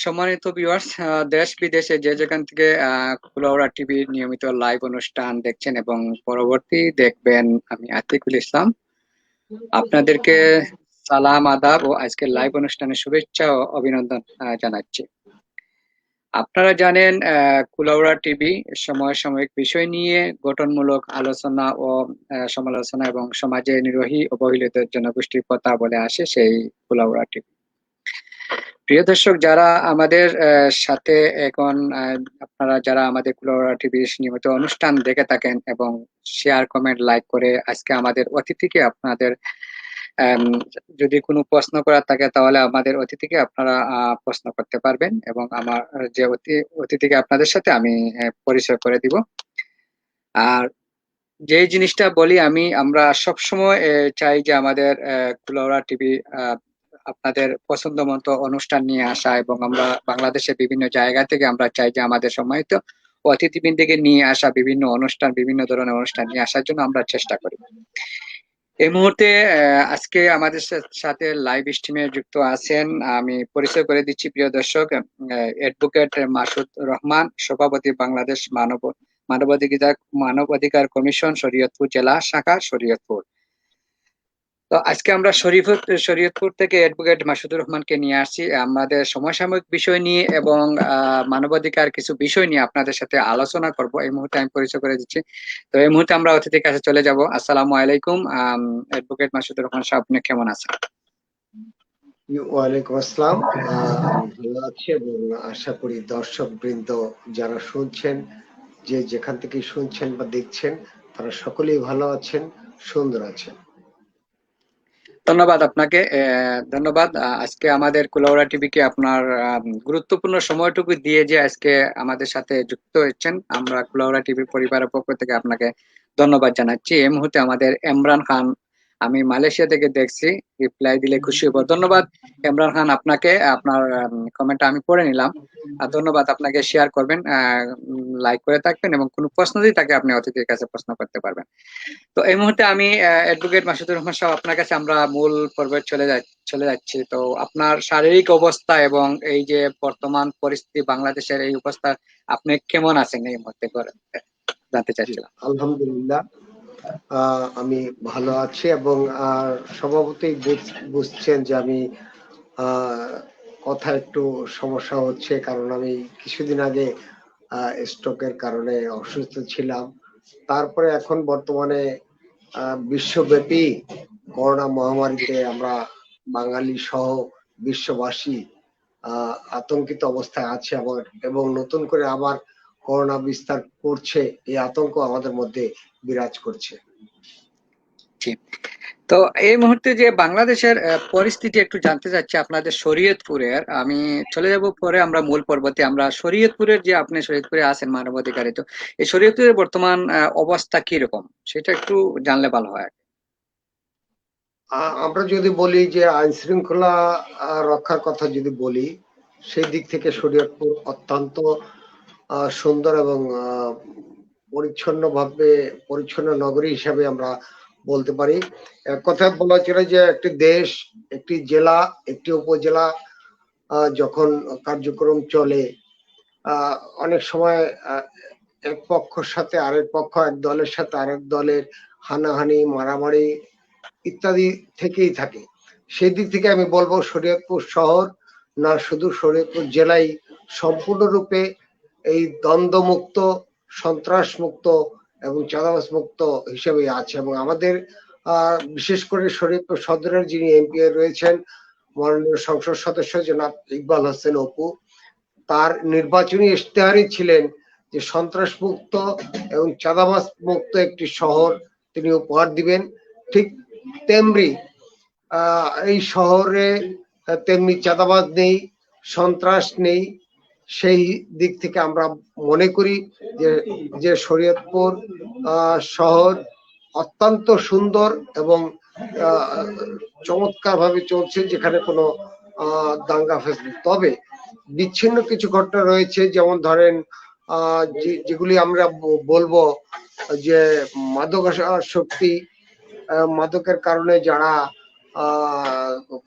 সম্মানিত ভিউয়ার্স, দেশ বিদেশে যে যেখান থেকে কুলাউড়া টিভি নিয়মিত লাইভ অনুষ্ঠান দেখছেন এবং পরবর্তী দেখবেন, আমি আতিকুল ইসলাম আপনাদেরকে সালাম, আদাব ও আজকের লাইভ অনুষ্ঠানের শুভেচ্ছা ও অভিনন্দন জানাচ্ছি। আপনারা জানেন কুলাউড়া টিভি সমসাময়িক বিষয় নিয়ে গঠনমূলক আলোচনা ও সমালোচনা এবং সমাজে নির্বাহী অবহেলিত জনগোষ্ঠীর কথা বলে আসে সেই কুলাউড়া টিভি। প্রিয় দর্শক, যারা আমাদের সাথে এখন আপনারা যারা আমাদের কুলাউড়া টিভি নিয়মিত অনুষ্ঠান দেখে থাকেন এবং শেয়ার, কমেন্ট, লাইক করে আজকে আমাদের অতিথিকে আপনাদের আম, যদি কোনো প্রশ্ন করার থাকে তাহলে আমাদের অতিথিকে আপনারা প্রশ্ন করতে পারবেন এবং আমার যে অতিথিকে আপনাদের সাথে আমি পরিচয় করে দিব। আর যে জিনিসটা বলি আমরা সবসময় চাই যে আমাদের কুলাউড়া টিভি আপনাদের পছন্দ মতো অনুষ্ঠান নিয়ে আসা, এবং আমরা বাংলাদেশের বিভিন্ন জায়গা থেকে আমরা চাই যে আমাদের সম্মানিত অতিথিবৃন্দকে নিয়ে আসা বিভিন্ন অনুষ্ঠান, বিভিন্ন ধরনের অনুষ্ঠান নিয়ে আসার জন্য আমরা চেষ্টা করি। এই মুহূর্তে আজকে আমাদের সাথে লাইভ স্ট্রিমে যুক্ত আছেন, আমি পরিচয় করে দিচ্ছি প্রিয় দর্শক, অ্যাডভোকেট মাসুদ রহমান, সভাপতি বাংলাদেশ মানবাধিকার কমিশন, শরীয়তপুর জেলা শাখা, শরীয়তপুর। তো আজকে আমরা শরীয়তপুর থেকে অ্যাডভোকেট মাসুদুর রহমানকে নিয়ে আসছি আমাদের সমসাময়িক বিষয় নিয়ে এবং মানবাধিকার কিছু বিষয় নিয়ে আপনাদের সাথে আলোচনা করব। এই মুহূর্তে আমি পরিচয় করে দিচ্ছি। তো এই মুহূর্তে আমরা অতিথির কাছে চলে যাব। আসসালামু আলাইকুম, অ্যাডভোকেট মাসুদুর রহমান সাহেব, আপনি কেমন আছেন? ওয়ালাইকুম আসসালাম। আমি ভালো আছি এবং আশা করি দর্শক বৃন্দ যারা শুনছেন, যে যেখান থেকে শুনছেন বা দেখছেন, তারা সকলেই ভালো আছেন, সুন্দর আছেন। ধন্যবাদ আপনাকে। ধন্যবাদ আজকে আমাদের কুলাউড়া টিভিকে আপনার গুরুত্বপূর্ণ সময়টুকু দিয়ে যে আজকে আমাদের সাথে যুক্ত হচ্ছেন, আমরা কুলাউড়া টিভি পরিবারের পক্ষ থেকে আপনাকে ধন্যবাদ জানাচ্ছি। এই মুহূর্তে আমাদের ইমরান খান, আমি মালয়েশিয়া থেকে দেখছি, রিপ্লাই দিলে খুশি হব। ধন্যবাদ ইমরান খান আপনাকে, আপনার কমেন্ট আমি পড়ে নিলাম। ধন্যবাদ আপনাকে, শেয়ার করবেন, লাইক করে থাকবেন এবং কোনো প্রশ্ন যদি থাকে আপনি অতিথির কাছে প্রশ্ন করতে পারবেন। তো এই মুহূর্তে আমি অ্যাডভোকেট মাসুদুর রহমান সাহেব, আপনার কাছে আমরা মূল পর্বে চলে যাচ্ছি। তো আপনার শারীরিক অবস্থা এবং এই যে বর্তমান পরিস্থিতি বাংলাদেশের এই অবস্থা, আপনি কেমন আছেন এই মুহূর্তে করে জানতে চাচ্ছিলাম। আলহামদুলিল্লাহ, আমি ভালো আছি এবং স্বভাবতই বুঝছেন যে আমি কথা একটু সমস্যা হচ্ছে, কারণ আমি কিছুদিন আগে স্ট্রোকের কারণে অসুস্থ ছিলাম। তারপরে এখন বর্তমানে বিশ্বব্যাপী করোনা মহামারীতে আমরা বাঙালি সহ বিশ্ববাসী আতঙ্কিত অবস্থায় আছে এবং নতুন করে আবার করোনা বিস্তার করছে, এই আতঙ্ক আমাদের মধ্যে বিরাজ করছে। তো এই মুহূর্তে যে বাংলাদেশের পরিস্থিতি একটু জানতে চাচ্ছি আপনাদের শরীয়তপুরের। আমি চলে যাব পরে আমরা মূল পর্বতে। আমরা শরীয়তপুরের যে আপনি শরীয়তপুরে আছেন মানবাধিকারী, তো এই শরীয়তপুরের বর্তমান অবস্থা কি রকম সেটা একটু জানলে ভালো হয়। আমরা যদি বলি যে আইন শৃঙ্খলা রক্ষার কথা যদি বলি, সেই দিক থেকে শরীয়তপুর অত্যন্ত সুন্দর এবং পরিচ্ছন্ন নগরী হিসাবে আমরা বলতে পারি। এক কথায় বলা চলে যে একটি দেশ, একটি জেলা, একটি উপজেলা যখন কার্যক্রম চলে, অনেক সময় এক পক্ষের সাথে আরেক পক্ষ, এক দলের সাথে আরেক দলের হানাহানি, মারামারি ইত্যাদি থেকেই থাকে। সেই দিক থেকে আমি বলবো শরীয়তপুর শহর না, শুধু শরীয়তপুর জেলাই সম্পূর্ণরূপে এই দ্বন্দ্বমুক্ত, সন্ত্রাস মুক্ত এবং চাঁদাবাজ মুক্ত হিসেবে আছে। এবং আমাদের বিশেষ করে শরীয়তপুর সদরের যিনি এমপি রয়েছেন, মাননীয় সংসদ সদস্য জনাব ইকবাল হোসেন অপু, তার নির্বাচনী ইশতেহারই ছিলেন যে সন্ত্রাস মুক্ত এবং চাঁদাবাজ মুক্ত একটি শহর তিনি উপহার দিবেন। ঠিক তেমনি এই শহরে তেমনি চাঁদাবাজ নেই, সন্ত্রাস নেই। সেই দিক থেকে আমরা মনে করি যে শরীয়তপুর শহর অত্যন্ত সুন্দর এবং চমৎকার ভাবে চলছে, যেখানে কোনো দাঙ্গা ফেসবুক। তবে বিচ্ছিন্ন কিছু ঘটনা রয়েছে, যেমন ধরেন যেগুলি আমরা বলবো যে মাদকাসক্তি, মাদকের কারণে যারা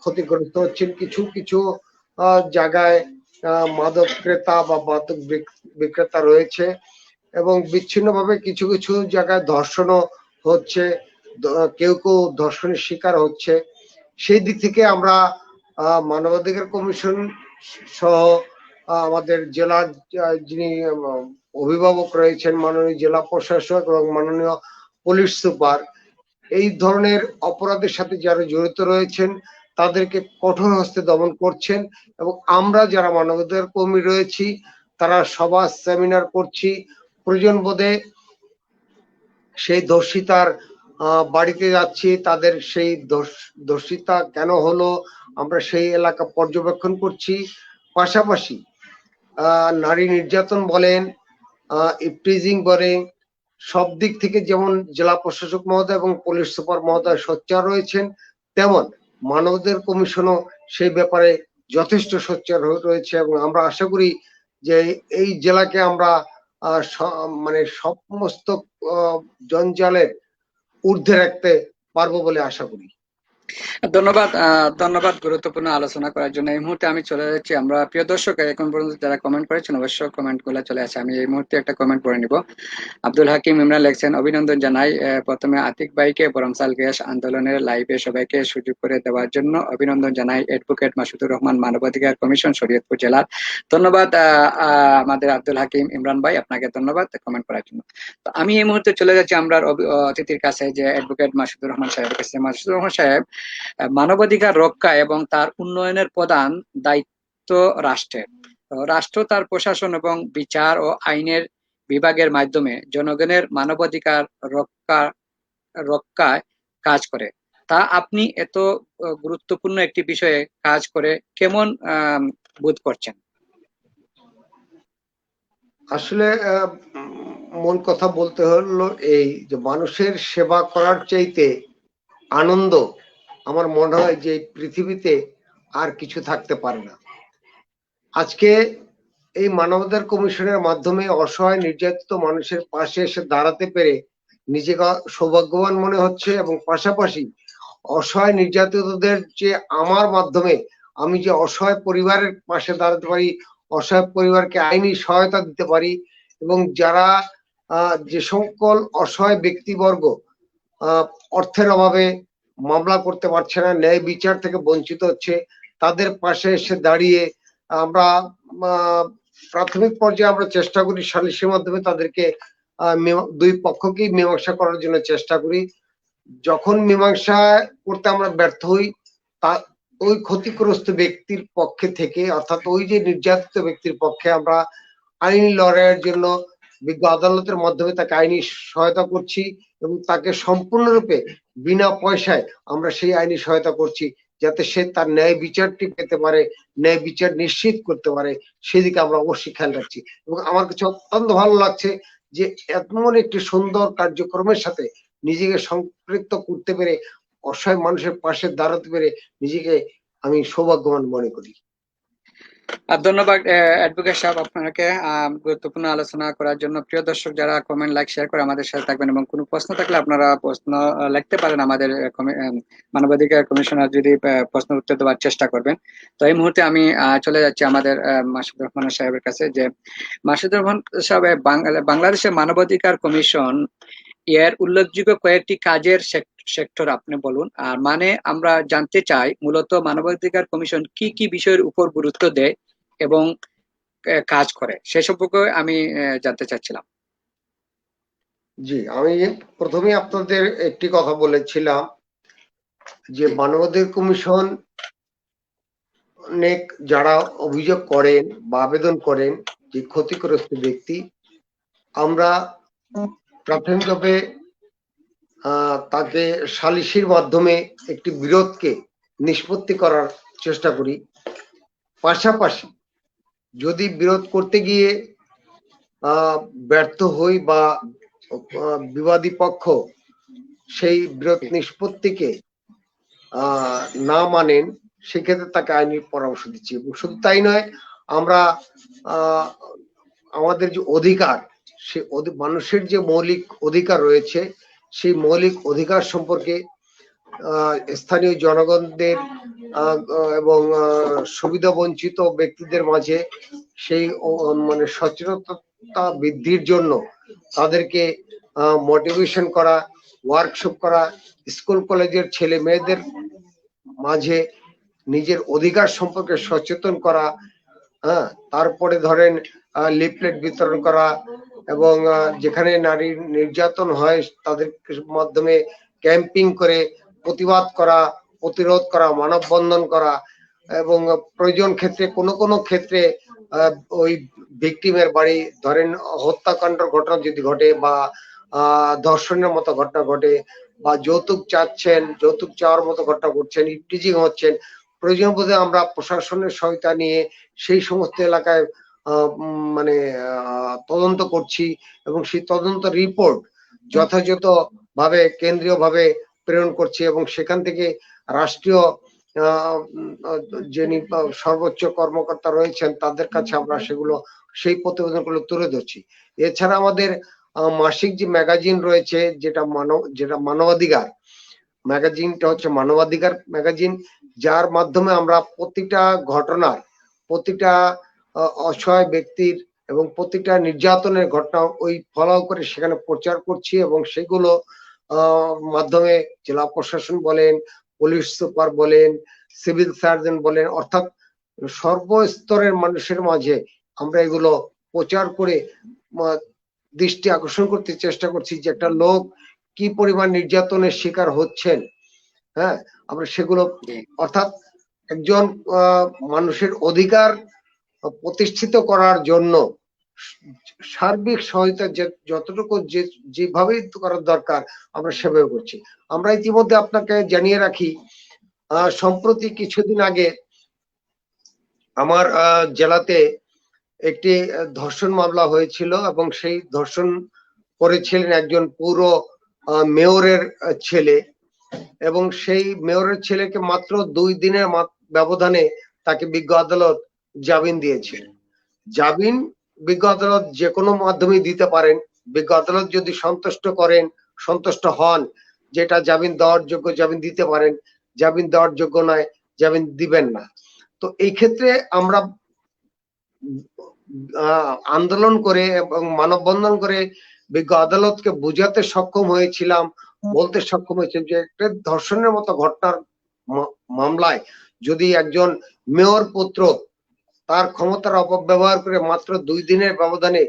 ক্ষতিগ্রস্ত হচ্ছেন, কিছু কিছু জায়গায় মাদক ক্রেতা বা মাদক বিক্রেতা রয়েছে, এবং বিচ্ছিন্নভাবে কিছু কিছু জায়গায় ধর্ষণও হচ্ছে, কেউ কেউ ধর্ষণের শিকার হচ্ছে। সেই দিক থেকে আমরা মানবাধিকার কমিশন সহ আমাদের জেলার যিনি অভিভাবক রয়েছেন, মাননীয় জেলা প্রশাসক এবং মাননীয় পুলিশ সুপার, এই ধরনের অপরাধের সাথে যারা জড়িত রয়েছেন তাদেরকে কঠোর হস্তে দমন করছেন। এবং আমরা যারা মানবাধিকার কর্মী রয়েছি তারা সভা সেমিনার করছি, প্রয়োজন বোধে সেই দর্শিতার বাড়িতে যাচ্ছি, তাদের সেই দর্শিতা কেন হলো আমরা সেই এলাকা পর্যবেক্ষণ করছি। পাশাপাশি নারী নির্যাতন বলেন, ইপটিজিং বলেন, সব দিক থেকে যেমন জেলা প্রশাসক মহোদয় এবং পুলিশ সুপার মহোদয় সোচ্চার রয়েছেন, তেমন মানবাধিকার কমিশনও সেই ব্যাপারে যথেষ্ট সোচ্চার রয়েছে। এবং আমরা আশা করি যে এই জেলাকে আমরা মানে সমস্ত জঞ্জালের ঊর্ধ্বে রাখতে পারবো বলে আশা করি। ধন্যবাদ। ধন্যবাদ গুরুত্বপূর্ণ আলোচনা করার জন্য। এই মুহূর্তে আমি চলে যাচ্ছি, আমরা প্রিয় দর্শক এখন পর্যন্ত যারা কমেন্ট করেছেন অবশ্য কমেন্ট গুলো চলে আসে, আমি এই মুহূর্তে একটা কমেন্ট পড়ে নিব। আব্দুল হাকিম ইমরান লেখছেন, অভিনন্দন জানাই প্রথমে আতিক ভাইকে বরমসাল গ্যাস আন্দোলনের লাইভে সবাইকে সুযোগ করে দেওয়ার জন্য অভিনন্দন জানাই অ্যাডভোকেট মাসুদুর রহমান, মানবাধিকার কমিশন, শরীয়তপুর জেলার। ধন্যবাদ আমাদের আব্দুল হাকিম ইমরান ভাই, আপনাকে ধন্যবাদ কমেন্ট করার জন্য। তো আমি এই মুহূর্তে চলে যাচ্ছি আমরা অতিথির কাছে, যে অ্যাডভোকেট মাসুদুর রহমান সাহেবের কাছে। মাসুদুর রহমান সাহেব, মানবাধিকার রক্ষা এবং তার উন্নয়নের প্রধান দায়িত্ব রাষ্ট্রের। রাষ্ট্র তার প্রশাসন এবং বিচার ও আইনের বিভাগের মাধ্যমে জনগণের মানবাধিকার রক্ষায় কাজ করে। তা আপনি এত গুরুত্বপূর্ণ একটি বিষয়ে কাজ করে কেমন বোধ করছেন? আসলে মূল কথা বলতে হলো এই যে মানুষের সেবা করার চাইতে আনন্দ আমার মনে হয় যে পৃথিবীতে আর কিছু থাকতে পারে না। আজকে এই মানবাধিকার কমিশনের মাধ্যমে অসহায় নির্যাতিত মানুষের পাশে এসে দাঁড়াতে পেরে নিজেকে সৌভাগ্যবান মনে হচ্ছে, এবং পাশাপাশি অসহায় নির্যাতিতদের যে আমার মাধ্যমে আমি যে অসহায় পরিবারের পাশে দাঁড়াতে পারি, অসহায় পরিবারকে আইনি সহায়তা দিতে পারি, এবং যারা যে সকল অসহায় ব্যক্তিবর্গ অর্থের অভাবে মামলা করতে পারছে না, ন্যায় বিচার থেকে বঞ্চিত হচ্ছে, তাদের পাশে এসে দাঁড়িয়ে আমরা প্রাথমিক পর্যায়ে আমরা চেষ্টা করি সালিসের মাধ্যমে তাদেরকে দুই পক্ষকেই মীমাংসা করার জন্য চেষ্টা করি। যখন মীমাংসা করতে আমরা ব্যর্থ হই, তা ওই ক্ষতিগ্রস্ত ব্যক্তির পক্ষে থেকে, অর্থাৎ ওই যে নির্যাতিত ব্যক্তির পক্ষে আমরা আইনি লড়াইয়ের জন্য বিজ্ঞ আদালতের মাধ্যমে তাকে আইনি সহায়তা করছি, এবং তাকে সম্পূর্ণরূপে বিনা পয়সায় আমরা সেই আইনি সহায়তা করছি, যাতে সে তার ন্যায় বিচারটি পেতে পারে, ন্যায় বিচার নিশ্চিত করতে পারে, সেদিকে আমরা অবশ্যই খেয়াল রাখছি। এবং আমার কাছে অত্যন্ত ভালো লাগছে যে এমন একটি সুন্দর কার্যক্রমের সাথে নিজেকে সম্পৃক্ত করতে পেরে, অসহায় মানুষের পাশে দাঁড়াতে পেরে নিজেকে আমি সৌভাগ্যবান মনে করি। ধন্যবাদ অ্যাডভোকেট সাহেব আপনাকে গুরুত্বপূর্ণ আলোচনা করার জন্য। প্রিয় দর্শক, যারা কমেন্ট লাইক শেয়ার করে আমাদের সাথে থাকবেন, এবং কোনো প্রশ্ন থাকলে আপনারা প্রশ্ন লিখতে পারেন আমাদের মানবাধিকার কমিশনার, যদি প্রশ্ন উত্তর দেওয়ার চেষ্টা করবেন। তো এই মুহূর্তে আমি চলে যাচ্ছি আমাদের মাসুদুর রহমান সাহেবের কাছে, যে মাসুদুর রহমান সাহেব, বাংলাদেশের মানবাধিকার কমিশন এর উল্লেখযোগ্য কয়েকটি কাজের সেক্টর আপনি বলুন। আর মানে আমরা জানতে চাই মূলত মানবাধিকার কমিশন কি কি বিষয়ের উপর গুরুত্ব দেয় এবং কাজ করে, সে সম্পর্কে আমি জানতে চাচ্ছিলাম। জি, আমি প্রথমে আপনাদের একটি কথা বলেছিলাম যে মানবাধিকার কমিশন অনেক যারা অভিযোগ করেন বা আবেদন করেন যে ক্ষতিগ্রস্ত ব্যক্তি, আমরা প্রাথমিকভাবে তাকে সালিসির মাধ্যমে একটি বিরোধকে নিষ্পত্তি করার চেষ্টা করি। পাশাপাশি যদি বিরোধ করতে গিয়ে ব্যর্থ হই বা বিবাদী পক্ষ সেই বিরোধ নিষ্পত্তিকে না মানেন, সেক্ষেত্রে তাকে আইনি পরামর্শ দিচ্ছি। এবং শুধু তাই নয়, আমরা আমাদের যে অধিকার, সে মানুষের যে মৌলিক অধিকার রয়েছে, সেই মৌলিক অধিকার সম্পর্কে স্থানীয় জনগণদের এবং সুবিধা বঞ্চিত ব্যক্তিদের মাঝে সেই মানে সচেতনতা বৃদ্ধির জন্য তাদেরকে মোটিভেশন করা, ওয়ার্কশপ করা, স্কুল কলেজের ছেলে মেয়েদের মাঝে নিজের অধিকার সম্পর্কে সচেতন করা, হ্যাঁ, তারপরে ধরেন লিফলেট বিতরণ করা, এবং যেখানে নারী নির্যাতন হয় তাদের মাধ্যমে ক্যাম্পিং করে প্রতিবাদ করা, প্রতিরোধ করা, মানববন্ধন করা, এবং প্রয়োজন ক্ষেত্রে কোনো ক্ষেত্রে ওই ভিকটিমের বাড়ি ধরেন হত্যাকাণ্ডের ঘটনা যদি ঘটে বা ধর্ষণের মতো ঘটনা ঘটে বা যৌতুক চাচ্ছেন, যৌতুক চাওয়ার মতো ঘটনা ঘটছেন, ইপটিজিং হচ্ছেন, প্রয়োজন বোধে আমরা প্রশাসনের সহায়তা নিয়ে সেই সমস্ত এলাকায় মানে তদন্ত করছি এবং সেই তদন্ত রিপোর্ট যথাযথ ভাবে কেন্দ্রীয় ভাবে প্রেরণ করছি এবং সেখান থেকে রাষ্ট্রীয় যিনি সর্বোচ্চ কর্মকর্তা রয়েছেন তাদের কাছে আমরা সেগুলো সেই প্রতিবেদনগুলো তুলে ধরছি। এছাড়া আমাদের মাসিক যে ম্যাগাজিন রয়েছে যেটা মানবাধিকার ম্যাগাজিনটা হচ্ছে মানবাধিকার ম্যাগাজিন, যার মাধ্যমে আমরা প্রতিটা ঘটনার, প্রতিটা অসহায় ব্যক্তির এবং প্রতিটা নির্যাতনের ঘটনা ওই ফলো করে সেখানে প্রচার করছি এবং সেগুলো মাধ্যমে জেলা প্রশাসন বলেন, পুলিশ সুপার বলেন, সিভিল সার্জন বলেন, অর্থাৎ সর্বস্তরের মানুষের মাঝে আমরা এগুলো প্রচার করে দৃষ্টি আকর্ষণ করতে চেষ্টা করছি যে একটা লোক কি পরিমাণ নির্যাতনের শিকার হচ্ছেন। হ্যাঁ, আমরা সেগুলো অর্থাৎ একজন মানুষের অধিকার প্রতিষ্ঠিত করার জন্য সার্বিক সহায়তা যতটুকু যেভাবে করার দরকার আমরা সেভাবে করছি। আমরা ইতিমধ্যে আপনাকে জানিয়ে রাখি, সম্প্রতি কিছুদিন আগে আমার জেলাতে একটি ধর্ষণ মামলা হয়েছিল এবং সেই ধর্ষণ করেছিলেন একজন পুরো মেয়রের ছেলে, এবং সেই মেয়রের ছেলেকে মাত্র 2 দিনের ব্যবধানে তাকে বিজ্ঞ আদালত জামিন দিয়েছে। জামিন বিজ্ঞ আদালত যে কোনো মাধ্যমে দিতে পারেন, বিজ্ঞ আদালত যদি সন্তুষ্ট হন যেটা জামিন দেওয়ার যোগ্য জামিন দিতে পারেন, জামিন দেওয়ার যোগ্য নয় জামিন দিবেন না। তো এই ক্ষেত্রে আমরা আন্দোলন করে এবং মানববন্ধন করে বিজ্ঞ আদালতকে বুঝাতে সক্ষম হয়েছিলাম, বলতে সক্ষম হয়েছে যে একটা ধর্ষণের মতো ঘটনার মামলায় যদি একজন মেয়র পুত্র তার ক্ষমতার অপব্যবহার করে মাত্র 2 দিনের ব্যবধানে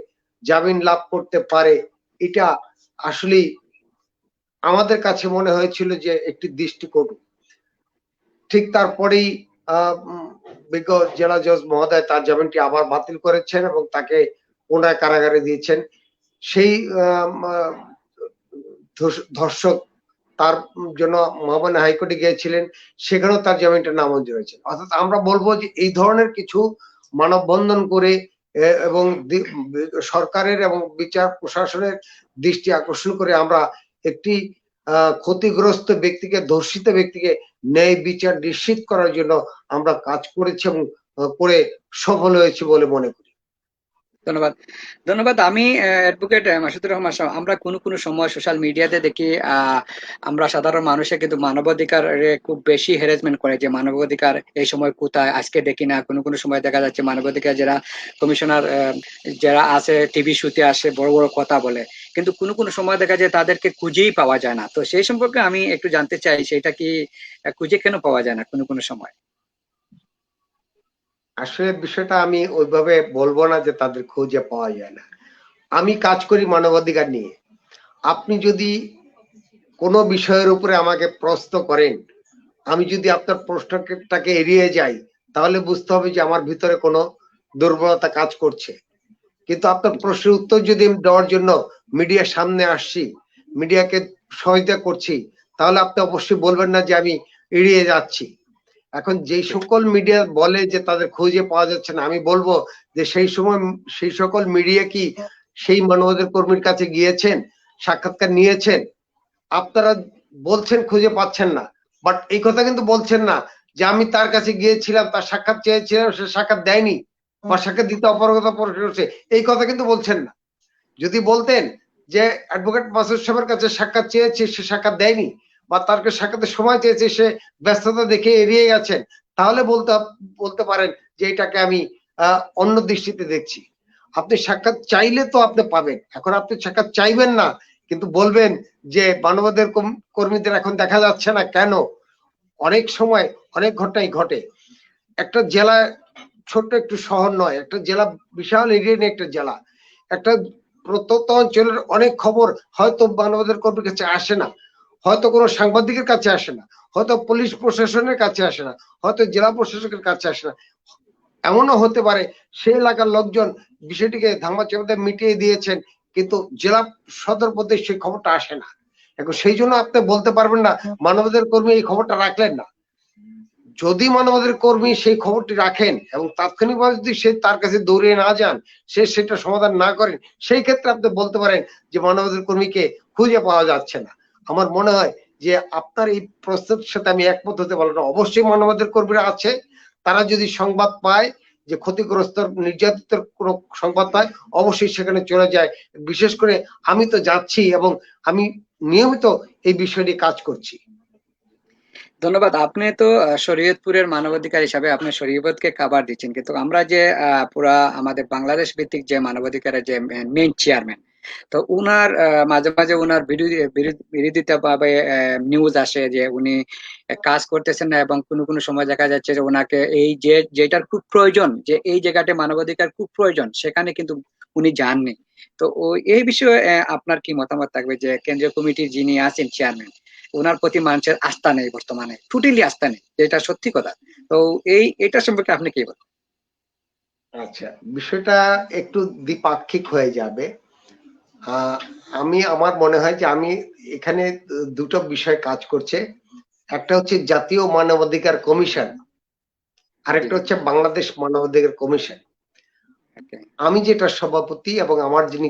জামিন লাভ করতে পারে, এটা আসলে আমাদের কাছে মনে হয়েছিল যে একটি দৃষ্টিকটু। ঠিক তারপরেই বিজ্ঞ জেলা জজ মহোদয় তার জামিনটি আবার বাতিল করেছেন এবং তাকে পুনরায় কারাগারে দিয়েছেন। সেই ধর্ষক তার জন্য মহামান্য হাইকোর্টে গিয়েছিলেন, সেখানেও তার জামিনটা নামঞ্জুর হয়েছে। অর্থাৎ আমরা বলবো যে এই ধরনের কিছু মানববন্ধন করে এবং সরকারের এবং বিচার প্রশাসনের দৃষ্টি আকর্ষণ করে আমরা একটি ক্ষতিগ্রস্ত ব্যক্তিকে, ধর্ষিত ব্যক্তিকে ন্যায় বিচার নিশ্চিত করার জন্য আমরা কাজ করেছি এবং করে সফল হয়েছি বলে মনে করি। ধন্যবাদ। ধন্যবাদ। আমি অ্যাডভোকেট মাসুদুর রহমান সাহেব, আমরা কোনো সময় সোশ্যাল মিডিয়াতে দেখি আমরা সাধারণ মানুষে কিন্তু মানবাধিকারে খুব বেশি হ্যারাসমেন্ট করে, যে মানবাধিকার এই সময় কোথায়, আজকে দেখি না, কোনো সময় দেখা যাচ্ছে মানবাধিকার যারা কমিশনার যারা আছে টিভি শোতে আসে বড় বড় কথা বলে, কিন্তু কোনো সময় দেখা যায় তাদেরকে খুঁজেই পাওয়া যায় না। তো সেই সম্পর্কে আমি একটু জানতে চাই, সেটা কি খুঁজে কেন পাওয়া যায় না কোনো সময়? আসলে বিষয়টা আমি ওইভাবে বলবো না যে তাদের খুঁজে পাওয়া যায় না। আমি কাজ করি মানবাধিকার নিয়ে। আপনি যদি কোনো বিষয়ের উপরে আমাকে প্রশ্ন করেন, আমি যদি আপনার প্রশ্নটাকে এড়িয়ে যাই তাহলে বুঝতে হবে যে আমার ভিতরে কোনো দুর্বলতা কাজ করছে। কিন্তু আপনার প্রশ্নের উত্তর যদি আমি দেওয়ার জন্য মিডিয়ার সামনে আসছি, মিডিয়াকে সহায়তা করছি, তাহলে আপনি অবশ্যই বলবেন না যে আমি এড়িয়ে যাচ্ছি। এখন যেই সকল মিডিয়া বলে যে তাদের খুঁজে পাওয়া যাচ্ছে না, আমি বলবো যে সেই সময় সেই সকল মিডিয়া কি সেই মানবাধিকার কর্মীর কাছে গিয়েছেন, সাক্ষাৎকার নিয়েছেন? আপনারা বলছেন খুঁজে পাচ্ছেন না, বাট এই কথা কিন্তু বলছেন না যে আমি তার কাছে গিয়েছিলাম, তার সাক্ষাৎ চেয়েছিলাম, সে সাক্ষাৎ দেয়নি বা সাক্ষাৎ দিতে অপারগতা প্রকাশ করছে, এই কথা কিন্তু বলছেন না। যদি বলতেন যে অ্যাডভোকেট মাসুদ সাহেবের কাছে সাক্ষাৎ চেয়েছে, সে সাক্ষাৎ দেয়নি, বা বা তার সাক্ষাতের সময় চেয়েছে, সে ব্যস্ততা দেখে এড়িয়ে গেছেন, তাহলে বলতে পারেন যে এটাকে আমি অন্য দৃষ্টিতে দেখছি। আপনি সাক্ষাৎ চাইলে তো আপনি পাবেন, এখন আপনি সাক্ষাৎ চাইবেন না কিন্তু বলবেন যে মানবাধিকার কর্মীদের এখন দেখা যাচ্ছে না কেন। অনেক সময় অনেক ঘটনাই ঘটে। একটা জেলা ছোট্ট একটু শহর নয়, একটা জেলা বিশাল এরিয়া নিয়ে একটা জেলা, একটা প্রত্যন্ত অঞ্চলের অনেক খবর হয়তো মানবাধিকার কর্মীর কাছে আসে না, হয়তো কোনো সাংবাদিকের কাছে আসে না, হয়তো পুলিশ প্রশাসনের কাছে আসে না, হয়তো জেলা প্রশাসকের কাছে আসে না। এমনও হতে পারে সে এলাকার লোকজন বিষয়টিকে ধামাচাপা মিটিয়ে দিয়েছেন, কিন্তু জেলা সদর পদে সেই খবরটা আসে না। এখন সেই জন্য আপনি বলতে পারবেন না মানবাধিকার কর্মী এই খবরটা রাখলেন না। যদি মানবাধিকার কর্মী সেই খবরটি রাখেন এবং তাৎক্ষণিকভাবে যদি সে তার কাছে দৌড়ে না যান, সে সেটা সমাধান না করেন, সেই ক্ষেত্রে আপনি বলতে পারেন যে মানবাধিকার কর্মীকে খুঁজে পাওয়া যাচ্ছে না। আমার মনে হয় যে আপনার এই প্রস্তাবের সাথে আমি একমত হতে পারলাম না। অবশ্যই মানবাধিকার কর্মীরা আছে, তারা যদি সংবাদ পায় যে ক্ষতিগ্রস্ত নির্যাতিতের কোনো সংবাদ পায়, অবশ্যই সেখানে চলে যায়। বিশেষ করে আমি তো যাচ্ছি এবং আমি নিয়মিত এই বিষয়টি কাজ করছি। ধন্যবাদ। আপনি তো শরীয়তপুরের মানবাধিকার হিসাবে আপনি শরীয়তকে কাভার দিচ্ছেন, কিন্তু আমরা যে পুরা আমাদের বাংলাদেশ ভিত্তিক যে মানবাধিকারের যে মেইন চেয়ারম্যান, তো উনার মাঝে মাঝে উনার বিরোধিতা ভাবে নিউজ আসে যে উনি কাজ করতেছেন না, এবং কোনো কোনো সময় দেখা যাচ্ছে যে ওনাকে এই যে যেটার খুব প্রয়োজন, যে এই জায়গাতে মানবাধিকার খুব প্রয়োজন, সেখানে কিন্তু উনি যাননি। তো এই বিষয়ে আপনার কি মতামত থাকবে যে কেন্দ্রীয় কমিটির যিনি আছেন চেয়ারম্যান, ওনার প্রতি মানুষের আস্থা নেই, বর্তমানে টোটালি আস্থা নেই, যেটা সত্যি কথা। তো এটা সম্পর্কে আপনি কি বলেন? আচ্ছা, বিষয়টা একটু দ্বিপাক্ষিক হয়ে যাবে। আমি আমার মনে হয় যে আমি এখানে দুটো বিষয় কাজ করছে। একটা হচ্ছে জাতীয় মানবাধিকার কমিশন, জি, আরেকটা হচ্ছে বাংলাদেশ মানবাধিকার কমিশন। ওকে। আমি যেটা সভাপতি এবং আমার যিনি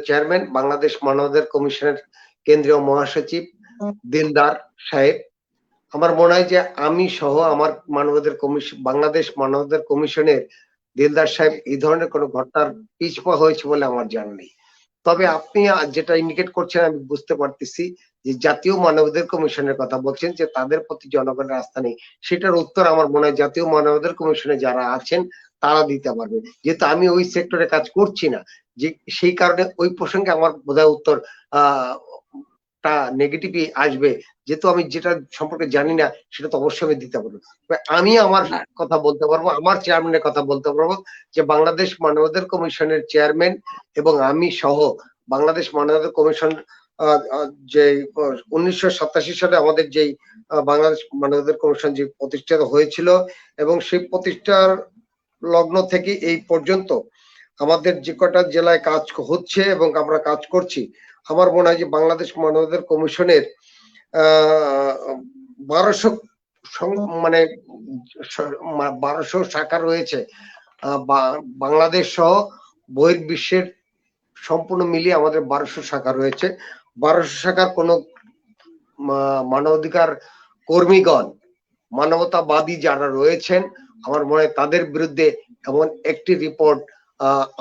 চেয়ারম্যান বাংলাদেশ মানবাধিকার কমিশনের কেন্দ্রীয় মহাসচিব দিলদার সাহেব, আমার মনে হয় যে আমি সহ আমার মানবাধিকার কমিশন বাংলাদেশ মানবাধিকার কমিশনের দিলদার সাহেব এই ধরনের কোনো ঘটনার পিছপা হয়েছে বলে আমার জানা নেই। তবে আপনি যেটা ইন্ডিকেট করছেন আমি বুঝতে পারতেছি যে জাতীয় মানবাধিকার কমিশনের কথা বলছেন, যে তাদের প্রতি জনগণের আস্থা নেই। সেটার উত্তর আমার মনে হয় জাতীয় মানবাধিকার কমিশনে যারা আছেন তারা দিতে পারবে, যেহেতু আমি ওই সেক্টরে কাজ করছি না। যে সেই কারণে ওই প্রসঙ্গে আমার বোধহয় উত্তর আহ টা নেগেটিভই আসবে, যেহেতু আমি যেটা সম্পর্কে জানি না সেটা তো অবশ্যই আমি দিতে পারবো। আমি আমার না, কথা বলতে পারবো, আমার চেয়ারম্যানের কথা বলতে পারবো, যে বাংলাদেশ মানবাধিকার কমিশনের চেয়ারম্যান এবং আমি সহ বাংলাদেশ মানবাধিকার কমিশন যে 1987 সালে আমাদের যেই বাংলাদেশ মানবাধিকার কমিশন যে প্রতিষ্ঠিত হয়েছিল, এবং সেই প্রতিষ্ঠার লগ্ন থেকে এই পর্যন্ত আমাদের যে কটা জেলায় কাজ হচ্ছে এবং আমরা কাজ করছি, আমার মনে হয় যে বাংলাদেশ মানবাধিকার কমিশনের 1200 মানে 1200 শাখা রয়েছে। বাংলাদেশ সহ বহির্বিশ্বের সম্পূর্ণ মিলিয়ে আমাদের 1200 শাখা রয়েছে। 1200 শাখার কোন মানবাধিকার কর্মীগণ, মানবতাবাদী যারা রয়েছেন, আমার মনে হয় তাদের বিরুদ্ধে এমন একটি রিপোর্ট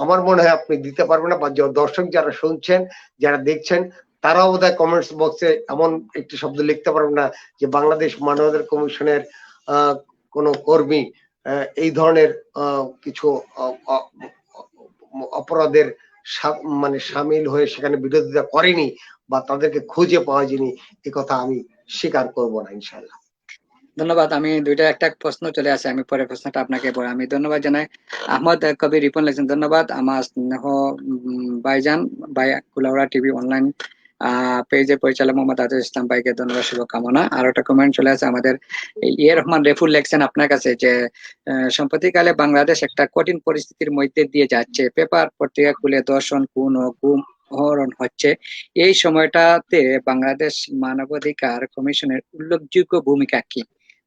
আমার মনে হয় আপনি দিতে পারবেন না, বা দর্শক যারা শুনছেন যারা দেখছেন তারাও বোধহয় কমেন্টস বক্সে এমন একটি শব্দ লিখতে পারবেন না যে বাংলাদেশ মানবাধিকার কমিশনের কোন কর্মী এই ধরনের কিছু অপরাধের মানে সামিল হয়ে সেখানে বিরোধিতা করেনি বা তাদেরকে খুঁজে পাওয়া যায়নি, এ কথা আমি স্বীকার করব না ইনশাল্লাহ। ধন্যবাদ। আমি দুইটা একটা প্রশ্ন চলে আসে, আমি পরের প্রশ্নটা আপনাকে বলে আমি ধন্যবাদ জানাই। আহমদ কবির রিপন লেখছেন, ধন্যবাদ আমার স্নেহ ভাইজান ভাই, কুলাউড়া টিভি অনলাইন পেজের পরিচালক মোহাম্মদ আজিজ ইসলাম ভাইকে ধন্যবাদ, শুভকামনা। আর একটা কমেন্ট চলে আসে আমাদের রহমান রেফুল লেখছেন আপনার কাছে যে সম্প্রতিকালে বাংলাদেশ একটা কঠিন পরিস্থিতির মধ্যে দিয়ে যাচ্ছে, পেপার পত্রিকা খুলে দর্শন, খুন ও গুম হরণ হচ্ছে। এই সময়টাতে বাংলাদেশ মানবাধিকার কমিশনের উল্লেখযোগ্য ভূমিকা কি?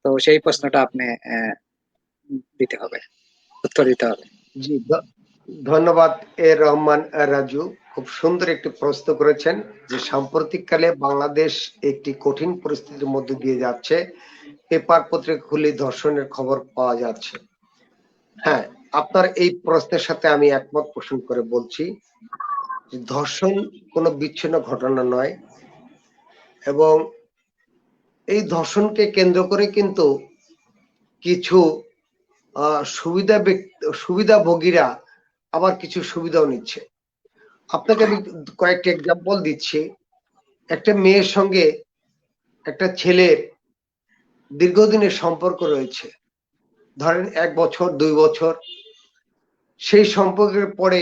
তো সেই প্রশ্নটা আপনি দিতে হবে, উত্তর দিতে হবে। জি, ধন্যবাদ রহমান রাজু, খুব সুন্দর একটি প্রশ্ন করেছেন যে সাম্প্রতিককালে বাংলাদেশ একটি কঠিন পরিস্থিতির মধ্যে দিয়ে যাচ্ছে, পেপার পত্রিকা খুলে ধর্ষণের খবর পাওয়া যাচ্ছে। হ্যাঁ, আপনার এই প্রশ্নের সাথে আমি একমত পোষণ করে বলছি যে ধর্ষণ কোনো বিচ্ছিন্ন ঘটনা নয়, এবং এই ধর্ষণকে কেন্দ্র করে কিন্তু কিছু সুবিধাভোগীরা আবার কিছু সুবিধাও নিচ্ছে। আপনাকে আমি কয়েকটি এক্সাম্পল দিচ্ছি। একটা মেয়ের সঙ্গে একটা ছেলের দীর্ঘদিনের সম্পর্ক রয়েছে, ধরেন 1 বছর 2 বছর। সেই সম্পর্কের পরে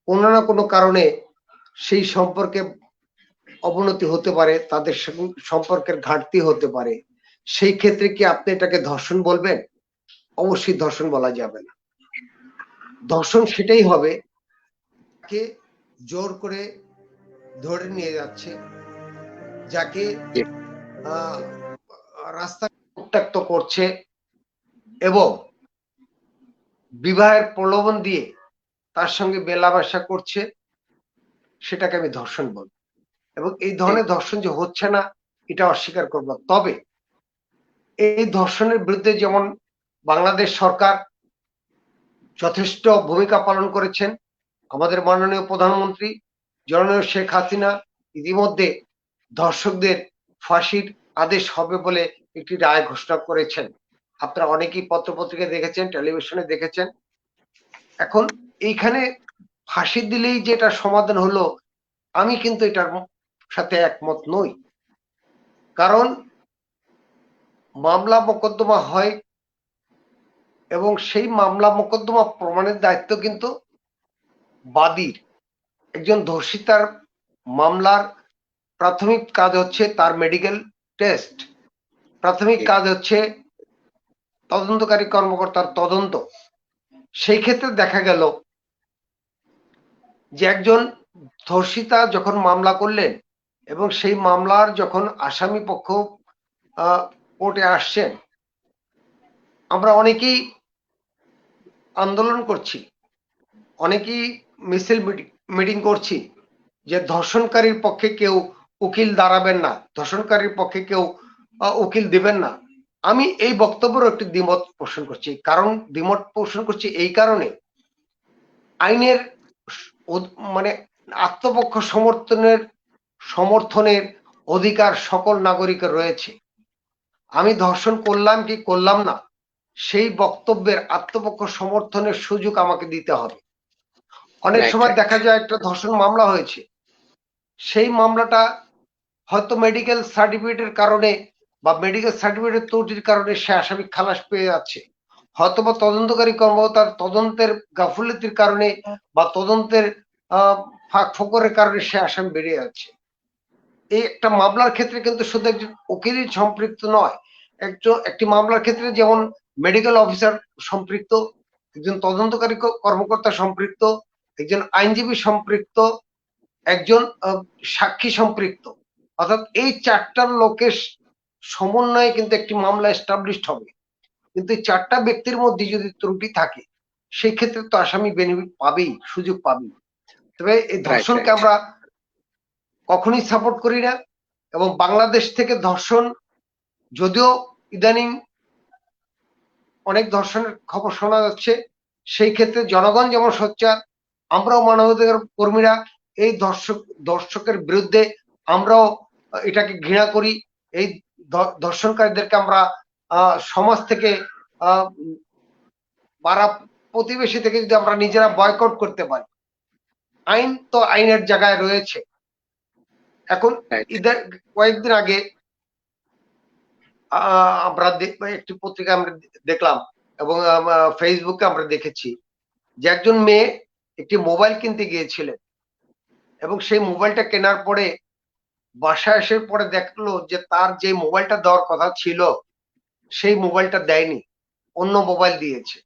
কোনো না কোনো কারণে সেই সম্পর্কে অবনতি হতে পারে, তাদের সম্পর্কের ঘাটতি হতে পারে। সেই ক্ষেত্রে কি আপনি এটাকে ধর্ষণ বলবেন? অবশ্যই ধর্ষণ বলা যাবে না। ধর্ষণ সেটাই হবে যাকে জোর করে ধরে নিয়ে যাচ্ছে, যাকে রাস্তা উত্ত্যক্ত করছে এবং বিবাহের প্রলোভন দিয়ে তার সঙ্গে মেলামেশা করছে, সেটাকে আমি ধর্ষণ বলবো। এবং এই ধরনের ধর্ষণ যে হচ্ছে না এটা অস্বীকার করব। তবে এই ধর্ষণের বিরুদ্ধে যেমন বাংলাদেশ সরকার যথেষ্ট ভূমিকা পালন করেছেন, আমাদের মাননীয় প্রধানমন্ত্রী জননেত্রী শেখ হাসিনা ইতিমধ্যে ধর্ষকদের ফাঁসির আদেশ হবে বলে একটি রায় ঘোষণা করেছেন। আপনারা অনেকেই পত্রপত্রিকায় দেখেছেন, টেলিভিশনে দেখেছেন। এখন এইখানে ফাঁসি দিলেই যে এটা সমাধান হলো, আমি কিন্তু এটার সাথে একমত নই। কারণ মামলা মোকদ্দমা হয় এবং সেই মামলা মোকদ্দমা প্রমাণের দায়িত্ব কিন্তু বাদীর। একজন ধর্ষিতার মামলার প্রাথমিক কাজ হচ্ছে তার মেডিকেল টেস্ট, প্রাথমিক কাজ হচ্ছে তদন্তকারী কর্মকর্তার তদন্ত। সেই ক্ষেত্রে দেখা গেল যে একজন ধর্ষিতা যখন মামলা করলেন এবং সেই মামলার যখন আসামি পক্ষ কোর্টে আসছেন, আমরা অনেকেই আন্দোলন করছি, অনেকেই মিছিল মিটিং করছি যে ধর্ষণকারীর পক্ষে কেউ উকিল দাঁড়াবেন না, ধর্ষণকারীর পক্ষে কেউ উকিল দিবেন না। আমি এই বক্তব্যের একটি দ্বিমত পোষণ করছি। কারণ দ্বিমত পোষণ করছি এই কারণে, আইনের মানে আত্মপক্ষ সমর্থনের অধিকার সকল নাগরিকের রয়েছে। আমি ধর্ষণ করলাম কি করলাম না, সেই বক্তব্যের আত্মপক্ষ সমর্থনের সুযোগ আমাকে দিতে হবে। অনেক সময় দেখা যায় একটা ধর্ষণ মামলা হয়েছে, সেই মামলাটা হয়তো মেডিকেল সার্টিফিকেটের কারণে বা মেডিকেল সার্টিফিকেটের ত্রুটির কারণে সে আসামি খালাস পেয়ে যাচ্ছে, হয়তো বা তদন্তকারী কর্মকর্তার তদন্তের গাফিলতির কারণে বা তদন্তের ফাঁক ফোকরের কারণে সে আসামি বেরিয়ে যাচ্ছে। এই একটা মামলার ক্ষেত্রে কিন্তু শুধু একজন উকিলই সম্পৃক্ত নয়, একটি মামলার ক্ষেত্রে যেমন মেডিকেল অফিসার সম্পৃক্ত, একজন তদন্তকারী কর্মকর্তা সম্পৃক্ত, একজন আইনজীবী সম্পৃক্ত, একজন সাক্ষী সম্পৃক্ত। অর্থাৎ এই 4টা লোকের সমন্বয়ে কিন্তু একটি মামলা এস্টাবলিশড হবে। কিন্তু এই 4টা ব্যক্তির মধ্যে যদি ত্রুটি থাকে, সেই ক্ষেত্রে তো আসামি বেনিফিট পাবেই, সুযোগ পাবেই। তবে এই ধর্ষণকে আমরা কখনোই সাপোর্ট করি না। এবং বাংলাদেশ থেকে ধর্ষণ, যদিও ইদানিং অনেক ধর্ষণের খবর শোনা যাচ্ছে, সেই ক্ষেত্রে জনগণ যেমন সোচ্চার, আমরাও মানবাধিকার কর্মীরা এই দর্শকের বিরুদ্ধে আমরাও এটাকে ঘৃণা করি। এই ধর্ষণকারীদেরকে আমরা সমাজ থেকে পাড়া প্রতিবেশী থেকে যদি আমরা নিজেরা বয়কট করতে পারি, আইন তো আইনের জায়গায় রয়েছে। এখন কয়েকদিন আগে আমরা একটি পত্রিকা আমরা দেখলাম এবং ফেসবুকে আমরা দেখেছি যে একজন মেয়ে একটি মোবাইল কিনতে গিয়েছিলেন এবং সেই মোবাইলটা কেনার পরে বাসায় আসার পরে দেখলো যে তার যে মোবাইলটা দেওয়ার কথা ছিল সেই মোবাইলটা দেয়নি, অন্য মোবাইল দিয়েছে।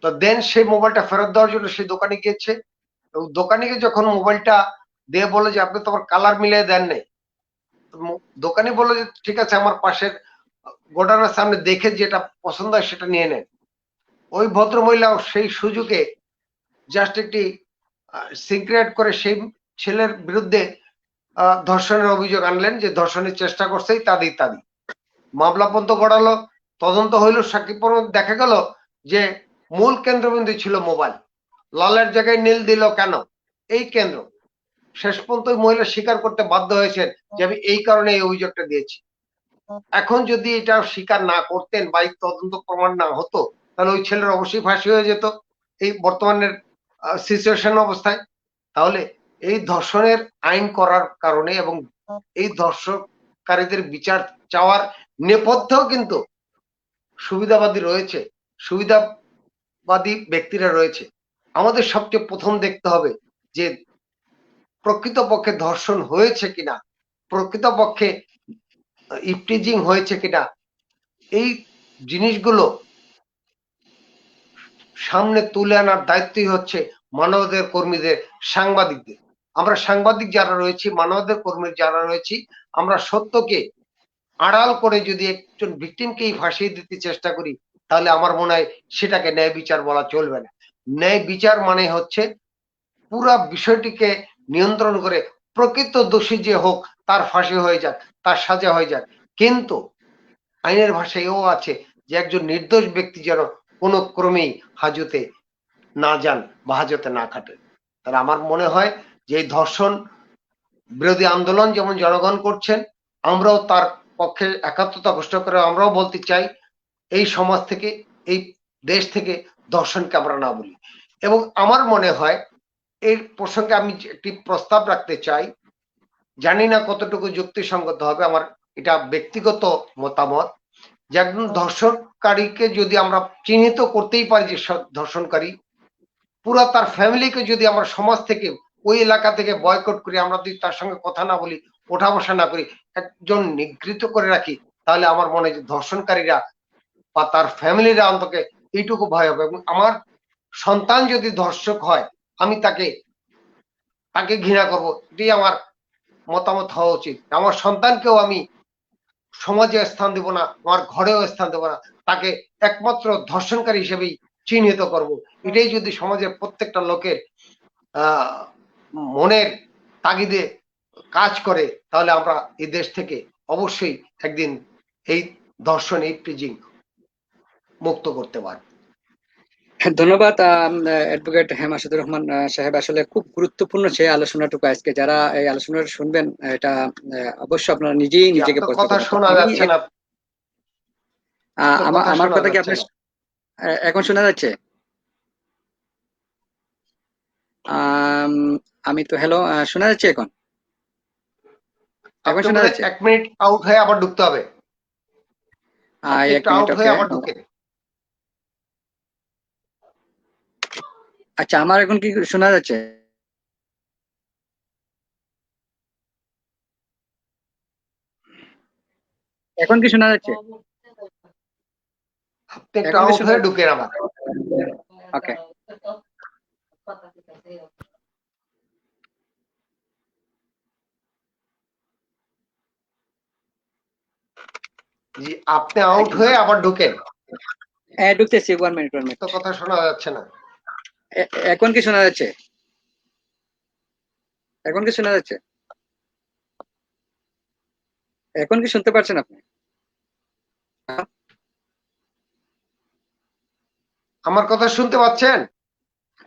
তো দেন সেই মোবাইলটা ফেরত দেওয়ার জন্য সেই দোকানে গিয়েছে এবং দোকানে গিয়ে যখন মোবাইলটা দিয়ে বলে যে আপনি তো আমার কালার মিলিয়ে দেন নাই, দোকানি বললো যে ঠিক আছে, আমার পাশের গোডাউনের সামনে দেখে যেটা পছন্দ হয় সেটা নিয়ে নেন। ওই ভদ্র মহিলাও সেই সুযোগে জাস্ট একটি সিক্রেট করে সেই ছেলের বিরুদ্ধে ধর্ষণের অভিযোগ আনলেন, যে ধর্ষণের চেষ্টা করছে ইত্যাদি ইত্যাদি। মামলা পর্যন্ত গড়ালো, তদন্ত হইল, সাক্ষী প্রমাণ দেখা গেল যে মূল কেন্দ্রবিন্দু ছিল মোবাইল, লালের জায়গায় নীল দিল কেন, এই কেন্দ্র। শেষ পর্যন্ত মহিলা স্বীকার করতে বাধ্য হয়েছেন যে আমি এই কারণে এই অভিযোগটা দিয়েছি। এখন যদি এটা স্বীকার না করতেন বা এই তদন্ত প্রমাণ না হতো, তাহলে ওই ছেলের অবশ্যই ফাঁসি হয়ে যেত এই বর্তমানের সিচুয়েশন অবস্থায়। তাহলে এই ধর্ষণের আইন করার কারণে এবং এই ধর্ষণকারীদের বিচার চাওয়ার নেপথ্যেও কিন্তু সুবিধাবাদী রয়েছে, সুবিধাবাদী ব্যক্তিরা রয়েছে। আমাদের সবচেয়ে প্রথম দেখতে হবে যে প্রকৃতপক্ষে ধর্ষণ হয়েছে কিনা, প্রকৃতপক্ষে ইফটিজিং হয়েছে কিনা, এই জিনিসগুলো সামনে তুলে আনার দায়িত্বই হচ্ছে মানবাধিকার কর্মীদের, সাংবাদিকদের। আমরা সাংবাদিক যারা রয়েছি, মানবাধিকার কর্মী যারা রয়েছি, আমরা সত্যকে আড়াল করে যদি একজন ভিকটিমকেই ফাঁসিয়ে দিতে চেষ্টা করি, তাহলে আমার মনে হয় সেটাকে ন্যায় বিচার বলা চলবে না। ন্যায় বিচার মানে হচ্ছে পুরা বিষয়টিকে নিয়ন্ত্রণ করে প্রকৃত দোষী যে হোক তার ফাঁসি হয়ে যাক, তার সাজা হয়ে যাক, কিন্তু আইনের ভাষায় এও আছে যে একজন নির্দোষ ব্যক্তি যেন কোনো ক্রমেই হাজতে না যান বা হাজতে না খাটেন। তাহলে আমার মনে হয় যে এই ধর্ষণ বিরোধী আন্দোলন যেমন জনগণ করছেন, আমরাও তার পক্ষে একাত্মতা ঘোষণা করে আমরাও বলতে চাই এই সমাজ থেকে, এই দেশ থেকে ধর্ষণকে আমরা না বলি। এবং আমার মনে হয় এই প্রসঙ্গে আমি একটি প্রস্তাব রাখতে চাই, জানি না কতটুকু যুক্তিসঙ্গত হবে, আমার এটা ব্যক্তিগত মতামত, যে একজন ধর্ষণকারীকে যদি আমরা চিহ্নিত করতেই পারি যে ধর্ষণকারী, পুরো তার ফ্যামিলিকে যদি আমরা সমাজ থেকে, ওই এলাকা থেকে বয়কট করি, আমরা যদি তার সঙ্গে কথা না বলি, ওঠা বসা না করি, একজন নিগৃহীত করে রাখি, তাহলে আমার মনে হয় যে ধর্ষণকারীরা বা তার ফ্যামিলিরা অন্তত এইটুকু ভয় হবে। এবং আমার সন্তান যদি ধর্ষক হয়, আমি তাকে তাকে ঘৃণা করব, এটাই আমার মতামত হওয়া উচিত। আমার সন্তানকেও আমি সমাজে স্থান দেব না, আমার ঘরেও স্থান দেব না, তাকে একমাত্র ধর্ষণকারী হিসেবেই চিহ্নিত করব। এটাই যদি সমাজের প্রত্যেকটা লোকের মনের তাগিদে কাজ করে, তাহলে আমরা এই দেশ থেকে অবশ্যই একদিন এই ধর্ষণ, এই প্রিজিং মুক্ত করতে পারব। ধন্যবাদ অ্যাডভোকেট হেমাসুদুর রহমান সাহেব। আসলে খুব গুরুত্বপূর্ণ সেই আলোচনাটুকু আজকে যারা এই আলোচনাটা শুনবেন, এটা অবশ্যই আপনারা নিজেই জি, নিজেকে আপনার প্রশ্ন কথা করবেন। তো শোনা আমি যাচ্ছে না, আপনার আমার কথা আমার শোনা কথা কি যাচ্ছে আপনার না। এখন শোনা যাচ্ছে? আম, আমি তো হ্যালো, শোনা যাচ্ছে এখন? এখন আপনি শোনা বোধহয় যাচ্ছে? 1 মিনিট আউট হয়ে আবার ঢুকতে হবে, আপনি এক একটু মিনিট, আউট ওকে। হয়ে আবার ঢুকেন। আচ্ছা, আমার এখন কি শোনা যাচ্ছে? এখন কি শোনা যাচ্ছে? আপনি একটু এখন কি আউট শোনা হয়ে যাচ্ছে? ঢুকেন আবার। ওকে। জি, আপনি আউট হয়ে আবার ঢুকেন, হ্যাঁ, ঢুকতেছি। 1 মিনিট, 1 মিনিট। তো কথা শোনা যাচ্ছে না। এখন কি শোনা যাচ্ছে? এখন কি শোনা যাচ্ছে? এখন কি শুনতে পারছেন আপনি? আমার কথা শুনতে পাচ্ছেন?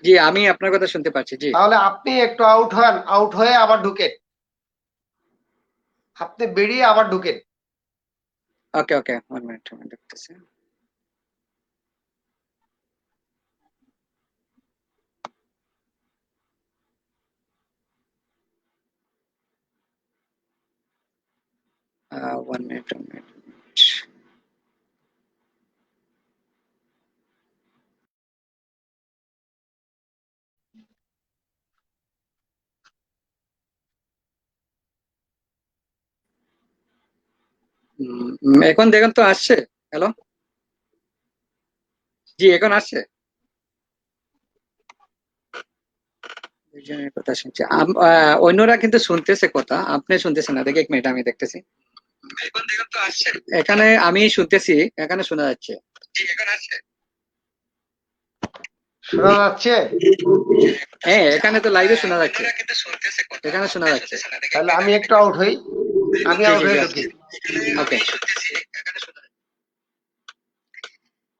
জি, আমি আপনার কথা শুনতে পাচ্ছি। জি। তাহলে আপনি একটু আউট হন, আউট হয়ে আবার ঢুকেন, আপনি বেরিয়ে আবার ঢুকেন। ওকে, ওকে, 1 মিনিট, আমি ঢুকতেছি। One minute, 1 minute. এখন দেখেন তো আসছে? হ্যালো? জি, এখন আসছে। দুইজনের কথা শুনছি। অন্যরা কিন্তু শুনতেছে কথা, আপনি শুনতেছেন না। দেখি 1 মিনিট, আমি দেখতেছি। এখন দেখেন তো আসছে? এখানে আমি শুনতেছি, এখানে শোনা যাচ্ছে। জি, এখন আসছে। শোনা যাচ্ছে? হ্যাঁ, এখানে তো লাইভে শোনা যাচ্ছে। এখানে শোনা যাচ্ছে। তাহলে আমি একটু আউট হই, আমি জি, আউট জি, হয়ে যাচ্ছে। ঢুকি। ওকে।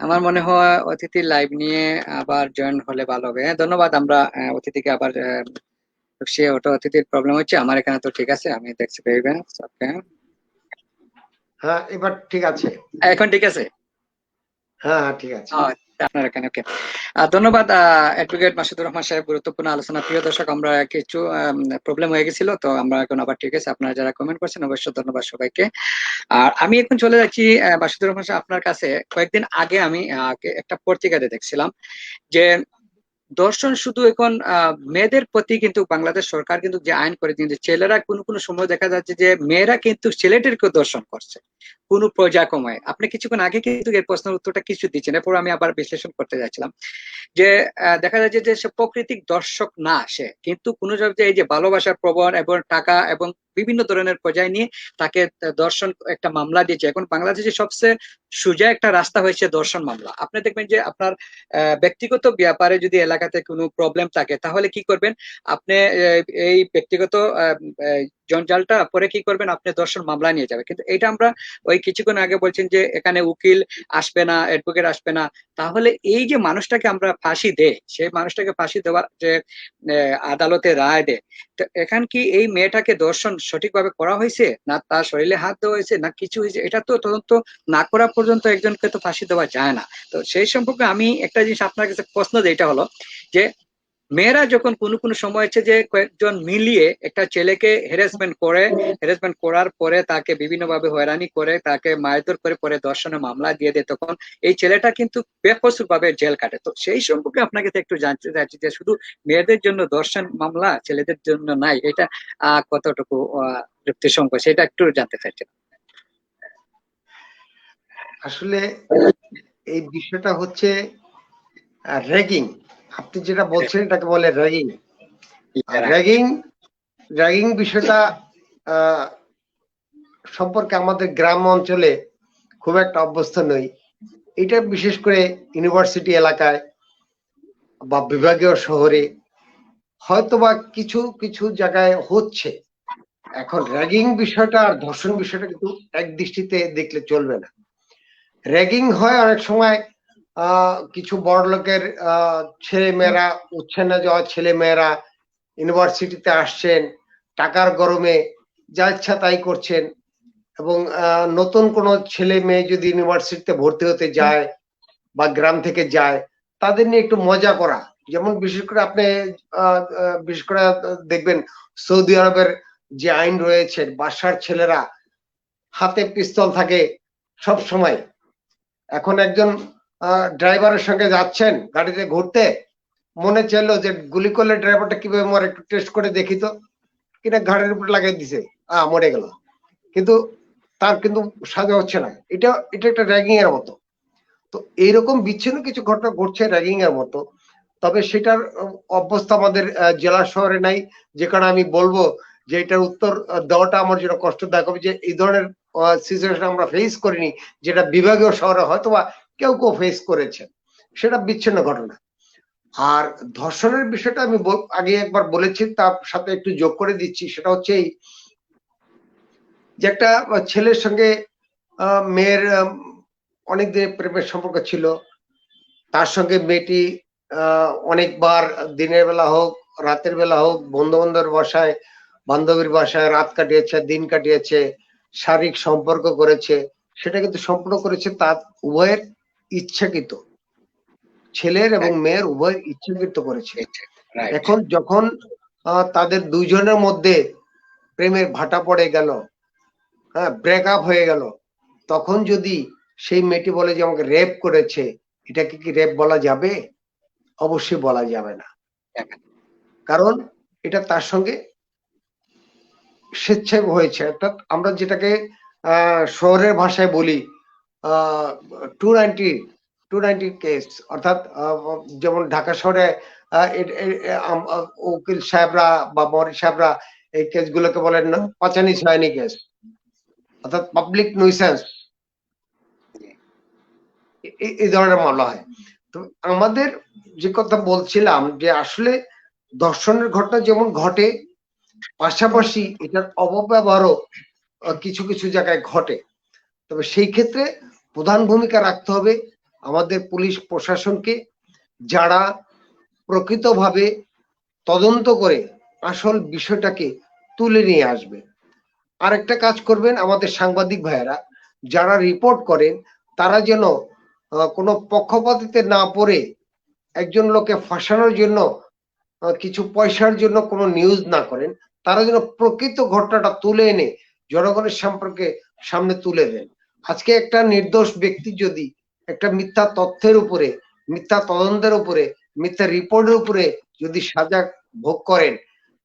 আমার মনে হয় অতিথি লাইভ নিয়ে আবার জয়েন হলে ভালো হবে। হ্যাঁ, ধন্যবাদ। আমরা অতিথিকে আবার সে ওটা অতিথির প্রবলেম হচ্ছে, আমার এখানে তো ঠিক আছে, আমি দেখছি। ওকে। হ্যাঁ, এবার ঠিক আছে। এখন ঠিক আছে? হ্যাঁ হ্যাঁ, ঠিক আছে। আপনার এখানে ওকে। ধন্যবাদ অ্যাডভোকেট মাসুদুর রহমান সাহেব, গুরুত্বপূর্ণ আলোচনা। প্রিয় দর্শক, আমরা কিছু প্রবলেম হয়ে গেছিল, তো আমরা এখন আবার ঠিক আছে। আপনারা যারা কমেন্ট করছেন অবশ্যই ধন্যবাদ সবাইকে। আর আমি এখন চলে যাচ্ছি মাসুদুর রহমান সাহেব আপনার কাছে। কয়েকদিন আগে আমি একটা পত্রিকাতে দেখছিলাম যে ধর্ষণ শুধু এখন মেয়েদের প্রতি, কিন্তু বাংলাদেশ সরকার কিন্তু যে আইন করে দিয়েছে, ছেলেরা কোনো কোনো সময় দেখা যাচ্ছে যে মেয়েরা কিন্তু ছেলেদেরকে দর্শন করছে কোনো পর্যায়ক্রমে। আপনি কিছুক্ষণ আগে কিন্তু এই প্রশ্নের উত্তরটা কিছু দিচ্ছেন, এরপর আমি আবার বিশ্লেষণ করতে যাচ্ছিলাম যে দেখা যাচ্ছে যে সে প্রকৃতিক দর্শক না, সে কিন্তু কোনো জায়গায় এই যে ভালোবাসার প্রবণ এবং টাকা এবং বিভিন্ন ধরনের পর্যায়ে নিয়ে তাকে দর্শন একটা মামলা দিয়েছে। এখন বাংলাদেশে সবচেয়ে সোজা একটা রাস্তা হয়েছে দর্শন মামলা। আপনি দেখবেন যে আপনার ব্যক্তিগত ব্যাপারে যদি এলাকাতে কোনো প্রবলেম থাকে তাহলে কি করবেন আপনি, এই ব্যক্তিগত জঞ্জালটা পরে কি করবেন আপনি দর্শন মামলা নিয়ে যাবে। কিন্তু এটা আমরা ওই কিছুক্ষণ আগে বলছেন যে এখানে উকিল আসবে না, অ্যাডভোকেট আসবে না, তাহলে এই যে মানুষটাকে আমরা ফাঁসি দেই, সেই মানুষটাকে ফাঁসি দেওয়ার যে আদালতে রায় দেয়, তো এখান কি এই মেয়েটাকে দর্শন সঠিকভাবে করা হয়েছে না তার শরীরে হাত দেওয়া হয়েছে না কিছু হয়েছে, এটা তো তদন্ত না করা পর্যন্ত একজনকে তো ফাঁসি দেওয়া যায় না। তো সেই সম্পর্কে আমি একটা জিনিস আপনার কাছে প্রশ্ন দিই, এটা হলো যে মেয়েরা যখন কোনো কোনো সময় হচ্ছে যে কয়েকজন মিলিয়ে একটা ছেলেকে হ্যারাসমেন্ট করে, হ্যারাসমেন্ট করার পরে তাকে বিভিন্ন ভাবে হয়রানি করে, তাকে মারধর করে পরে ধর্ষণের মামলা দিয়ে দেয়, তখন এই ছেলেটা কিন্তু বেকসুর ভাবে জেল কাটে। তো সেই সম্পর্কে আপনাকে তো একটু জানতে চাচ্ছি যে শুধু মেয়েদের জন্য ধর্ষণ মামলা, ছেলেদের জন্য নাই, এটা কতটুকু যুক্তিসঙ্গত সেটা একটু জানতে চাচ্ছি। আসলে এই বিষয়টা হচ্ছে র্যাগিং। আপনি যেটা বলছেন এটাকে বলে র্যাগিং। র্যাগিং র্যাগিং বিষয়টা সম্পর্কে আমাদের গ্রাম অঞ্চলে খুব একটা অভ্যস্ত নই। এটা বিশেষ করে ইউনিভার্সিটি এলাকায় বা বিভাগীয় শহরে হয়তোবা কিছু কিছু জায়গায় হচ্ছে। এখন র্যাগিং বিষয়টা আর ধর্ষণ বিষয়টা কিন্তু এক দৃষ্টিতে দেখলে চলবে না। র্যাগিং হয় অনেক সময় কিছু বড় লোকের ছেলে মেয়েরা, উচ্ছন্নে যাওয়া ছেলে মেয়েরা ইউনিভার্সিটিতে আসছেন, টাকার গরমে যা ইচ্ছা তাই করছেন, এবং নতুন কোনো ছেলে মেয়ে যদি ইউনিভার্সিটিতে ভর্তি হতে যায় বা গ্রাম থেকে যায়, তাদের নিয়ে একটু মজা করা। যেমন বিশেষ করে আপনি বিশেষ করে দেখবেন সৌদি আরবের যে আইন রয়েছে, বাসার ছেলেরা হাতে পিস্তল থাকে সব সময়। এখন একজন ড্রাইভারের সঙ্গে যাচ্ছেন গাড়িতে ঘুরতে, মনে চাইলো যে গুলি করলে ড্রাইভারটা কিভাবে মরে একটু টেস্ট করে দেখি তো, কিনা ঘাড়ের উপর লাগিয়ে দিছে, মরে গেল। কিন্তু তার কিন্তু সাজা হচ্ছে না। এটা এটা একটা র্যাগিং এর মতো। তো এইরকম বিচ্ছিন্ন কিছু ঘটনা ঘটছে র্যাগিং এর মতো। তবে সেটার অবস্থা আমাদের জেলা শহরে নাই, যে কারণে আমি বলবো যে এটার উত্তর দেওয়াটা আমার জন্য কষ্টদায়ক হবে, যে এই ধরনের সিচুয়েশন আমরা ফেস করিনি, যেটা বিভাগীয় শহরে হয়তো বা কেউ কেউ ফেস করেছে। সেটা বিচ্ছিন্ন ঘটনা। আর ধর্ষণের বিষয়টা আমি আগে একবার বলেছি, তার সাথে একটু যোগ করে দিচ্ছি। সেটা হচ্ছে এই যে একটা ছেলের সঙ্গে মেয়ের অনেকদিন প্রেমের সম্পর্ক ছিল, তার সঙ্গে মেয়েটি অনেকবার দিনের বেলা হোক রাতের বেলা হোক বন্ধু বান্ধবের বাসায়, বান্ধবীর বাসায় রাত কাটিয়েছে, দিন কাটিয়েছে, শারীরিক সম্পর্ক করেছে। সেটা কিন্তু সম্পূর্ণ করেছে তার উভয়ের ইচ্ছাকৃত, ছেলের এবং মেয়ের উভয়ের ইচ্ছাকৃত করেছে। এখন যখন তাদের দুইজনের মধ্যে প্রেমের ভাটা পড়ে গেল, হ্যাঁ, ব্রেকআপ হয়ে গেল, তখন যদি সেই মেয়েটি বলে যে আমাকে রেপ করেছে, এটাকে কি রেপ বলা যাবে? অবশ্যই বলা যাবে না। কারণ এটা তার সঙ্গে স্বেচ্ছায় হয়েছে। অর্থাৎ আমরা যেটাকে শহরের ভাষায় বলি 290 কেস। অর্থাৎ যেমন ঢাকা শহরে উকিল সাহেবরা বা মরি সাহেবরা এই কেসগুলোকে বলেন পাচানি ছয়নি কেস, অর্থাৎ পাবলিক নুইসেন্স, এই ধরনের মামলা হয়। তো আমাদের যে কথা বলছিলাম যে আসলে ধর্ষণের ঘটনা যেমন ঘটে, পাশাপাশি এটার অপব্যবহারও কিছু কিছু জায়গায় ঘটে। তবে সেই ক্ষেত্রে প্রধান ভূমিকা রাখতে হবে আমাদের পুলিশ প্রশাসনকে, যারা প্রকৃতভাবে তদন্ত করে আসল বিষয়টাকে তুলে নিয়ে আসবে। আরেকটা কাজ করবেন আমাদের সাংবাদিক ভাইয়েরা, যারা রিপোর্ট করেন তারা যেন কোনো পক্ষপাতিতে না পড়ে একজন লোকে ফাঁসানোর জন্য কিছু পয়সার জন্য কোনো নিউজ না করেন, তারা যেন প্রকৃত ঘটনাটা তুলে এনে জনগণের সম্পর্কে সামনে তুলে দেন। আজকে একটা নির্দোষ ব্যক্তি যদি একটা মিথ্যা তথ্যের উপরে, মিথ্যা তদন্তের উপরে, মিথ্যা রিপোর্টের উপরে যদি সাজা ভোগ করেন,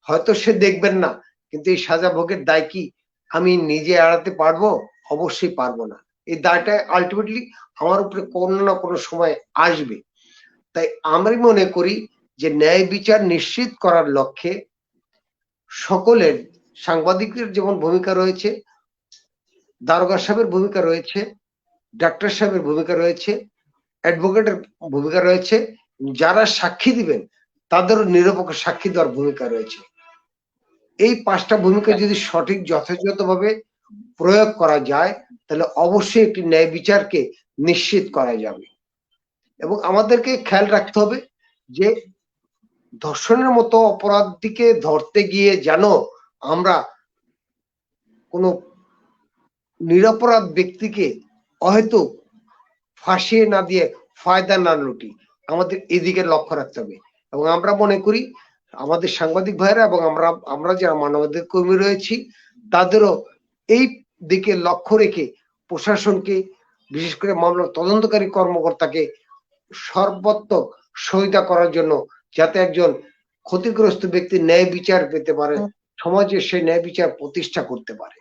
হয়তো সে দেখবেন না, কিন্তু এই সাজা ভোগের দায় কি আমি নিজে এড়াতে পারবো? অবশ্যই পারবো না। এই দায়টা আলটিমেটলি আমার উপরে কোনো না কোনো সময় আসবে। তাই আমি মনে করি যে ন্যায় বিচার নিশ্চিত করার লক্ষ্যে সকলের, সাংবাদিকদের যেমন ভূমিকা রয়েছে, দারোগা সাহেবের ভূমিকা রয়েছে, ডাক্তার সাহেবের ভূমিকা রয়েছে, অ্যাডভোকেটের ভূমিকা রয়েছে, যারা সাক্ষী দিবেন তাদেরও নিরপেক্ষ সাক্ষী দেওয়ার ভূমিকা রয়েছে। এই 5টা ভূমিকা যদি সঠিক যথাযথভাবে প্রয়োগ করা যায় তাহলে অবশ্যই একটি ন্যায় বিচারকে নিশ্চিত করা যাবে। এবং আমাদেরকে খেয়াল রাখতে হবে যে ধর্ষণের মতো অপরাধীকে ধরতে গিয়ে যেন আমরা কোনো নিরপরাধ ব্যক্তিকে হয়তো ফাঁসিয়ে না দিয়ে ফায়দা না লুটি, আমাদের এদিকে লক্ষ্য রাখতে হবে। এবং আমরা মনে করি আমাদের সাংবাদিক ভাইরা এবং আমরা যারা মানবাধিকার কর্মী রয়েছি তাদেরও এই দিকে লক্ষ্য রেখে প্রশাসনকে, বিশেষ করে মামলার তদন্তকারী কর্মকর্তাকে সর্বাত্মক সহায়তা করার জন্য, যাতে একজন ক্ষতিগ্রস্ত ব্যক্তি ন্যায় বিচার পেতে পারে, সমাজে সেই ন্যায় বিচার প্রতিষ্ঠা করতে পারে।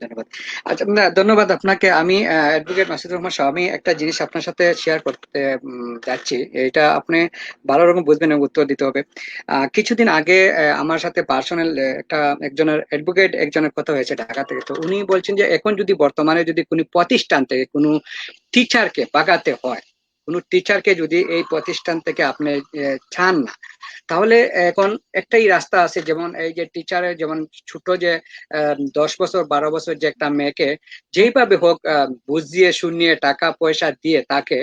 ধন্যবাদ। আচ্ছা, ধন্যবাদ আপনাকে। আমি অ্যাডভোকেট মাসুদুর রহমান শাহ, আমি একটা জিনিস আপনার সাথে শেয়ার করতে যাচ্ছি, এটা আপনি ভালো রকম বুঝবেন এবং উত্তর দিতে হবে। কিছুদিন আগে আমার সাথে পার্সোনাল একজনের অ্যাডভোকেট একজনের কথা হয়েছে ঢাকা থেকে। তো উনি বলছেন যে এখন যদি বর্তমানে যদি কোনো প্রতিষ্ঠান থেকে কোনো টিচারকে বাগাতে হয়, কোনো টিচারকে যদি এই প্রতিষ্ঠান থেকে আপনি চান না, তাহলে এখন একটাই রাস্তা আছে, যেমন এই যে টিচারের যেমন ছোট যে 10 বছর 12 বছর যে একটা মেয়েকে যেইভাবে হোক বুঝিয়ে শুনিয়ে টাকা পয়সা দিয়ে তাকে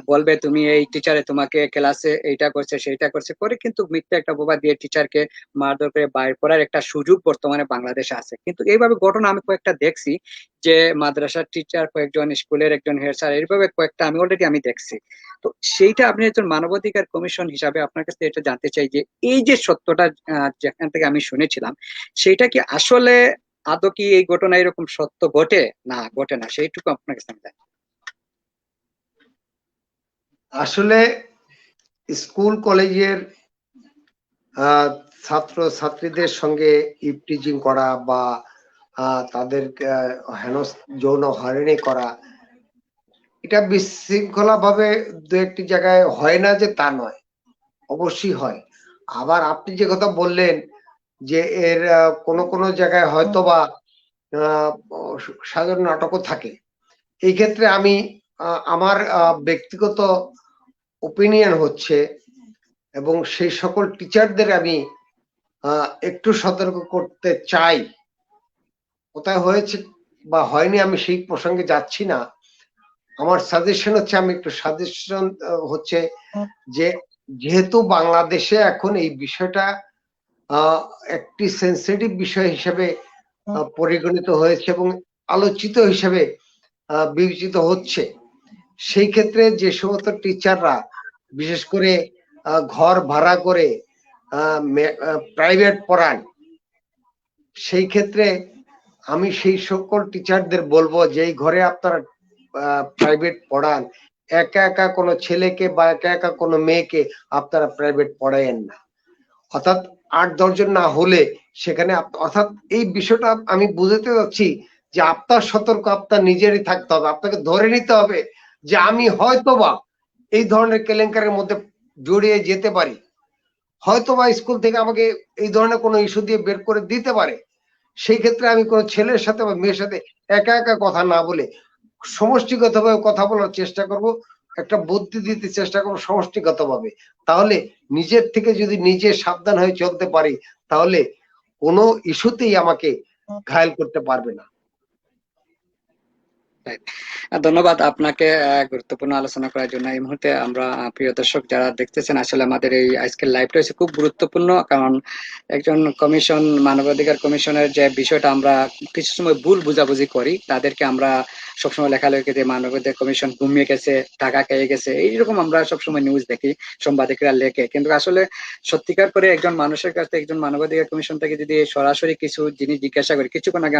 বলবে তুমি এই টিচারে তোমাকে ক্লাসে এইটা করছে সেইটা করছে করে, কিন্তু মিথ্যা একটা বোবা দিয়ে টিচারকে মারধর করে বাইর করার একটা সুযোগ বর্তমানে বাংলাদেশে আছে। কিন্তু এইভাবে ঘটনা আমি কয়েকটা দেখছি, যে মাদ্রাসার টিচার, কয়েকজন স্কুলের একজন হেড স্যার, এইভাবে কয়েকটা আমি অলরেডি আমি দেখছি। তো সেইটা আপনি একজন মানবাধিকার কমিশন হিসাবে আপনার কাছে এটা জানতে চাই যে এই যে সত্যটা যেখান থেকে আমি শুনেছিলাম, সেইটা কি আসলে আদৌ কি এই ঘটনা এরকম সত্য ঘটে না ঘটে না, সেইটুকু আপনার কাছে আমি জানি। আসলে স্কুল কলেজের ছাত্র ছাত্রীদের সঙ্গে ইভটিজিং করা বা তাদেরকে যৌন হয়রানি করা, এটা বিশৃঙ্খলা ভাবে দু একটি জায়গায় হয় না যে তা নয়, অবশ্যই হয়। আবার আপনি যে কথা বললেন যে এর কোনো কোনো জায়গায় হয়তো বা সাধারণ নাটকও থাকে, এই ক্ষেত্রে আমি আমার ব্যক্তিগত ওপিনিয়ন হচ্ছে, এবং সেই সকল টিচারদের আমি একটু সতর্ক করতে চাই। কোথায় হয়েছে বা হয়নি আমি সেই প্রসঙ্গে যাচ্ছি না। আমার সাজেশন হচ্ছে, আমি একটু সাজেশন হচ্ছে যে যেহেতু বাংলাদেশে এখন এই বিষয়টা একটি সেন্সিটিভ বিষয় হিসেবে পরিগণিত হয়েছে এবং আলোচিত হিসেবে বিবেচিত হচ্ছে, সেই ক্ষেত্রে যে সমস্ত টিচাররা বিশেষ করে ঘর ভাড়া করে প্রাইভেট পড়ান, সেই ক্ষেত্রে আমি সেই সকল টিচারদের বলবো যে এই ঘরে আপনারা প্রাইভেট পড়ান, একা একা কোনো ছেলেকে বা একা একা কোনো মেয়েকে আপনারা প্রাইভেট পড়ায়েন না। অর্থাৎ 8-10 জন না হলে সেখানে, অর্থাৎ এই বিষয়টা আমি বুঝাতে যাচ্ছি যে আপনার সতর্ক আপনার নিজেরই থাকতে হবে। আপনাকে ধরে নিতে হবে যে আমি হয়তোবা এই ধরনের কেলেঙ্কারের মধ্যে জড়িয়ে যেতে পারি, হয়তোবা স্কুল থেকে আমাকে এই ধরনের কোনো ইস্যু দিয়ে বের করে দিতে পারে। সেই ক্ষেত্রে আমি কোনো ছেলের সাথে বা মেয়ের সাথে একা একা কথা না বলে সমষ্টিগতভাবে কথা বলার চেষ্টা করব, একটা বুদ্ধি দিতে চেষ্টা করবো সমষ্টিগতভাবে। তাহলে নিজের থেকে যদি নিজে সাবধান হয়ে চলতে পারি, তাহলে কোনো ইস্যুতেই আমাকে ঘায়েল করতে পারবে না। Right. ধন্যবাদ আপনাকে গুরুত্বপূর্ণ আলোচনা করার জন্য। এই মুহূর্তে আমরা প্রিয় দর্শক যারা দেখতেছেন, আসলে আমাদের এই আজকের লাইভটা হচ্ছে খুব গুরুত্বপূর্ণ, কারণ একজন কমিশন, মানবাধিকার কমিশনের যে বিষয়টা আমরা কিছু সময় ভুল বুঝাবুঝি করি, তাদেরকে আমরা সবসময় লেখালেখি যে মানবাধিকার কমিশন ঘুমিয়ে গেছে, টাকা খেয়ে গেছে, এইরকম আমরা সবসময় নিউজ দেখি, সাংবাদিকরা লেখে, কিন্তু আসলে সত্যিকার করে একজন মানুষের কাছে একজন মানবাধিকার কমিশন থেকে যদি সরাসরি কিছু জিনিস জিজ্ঞাসা করি, কিছুক্ষণ আগে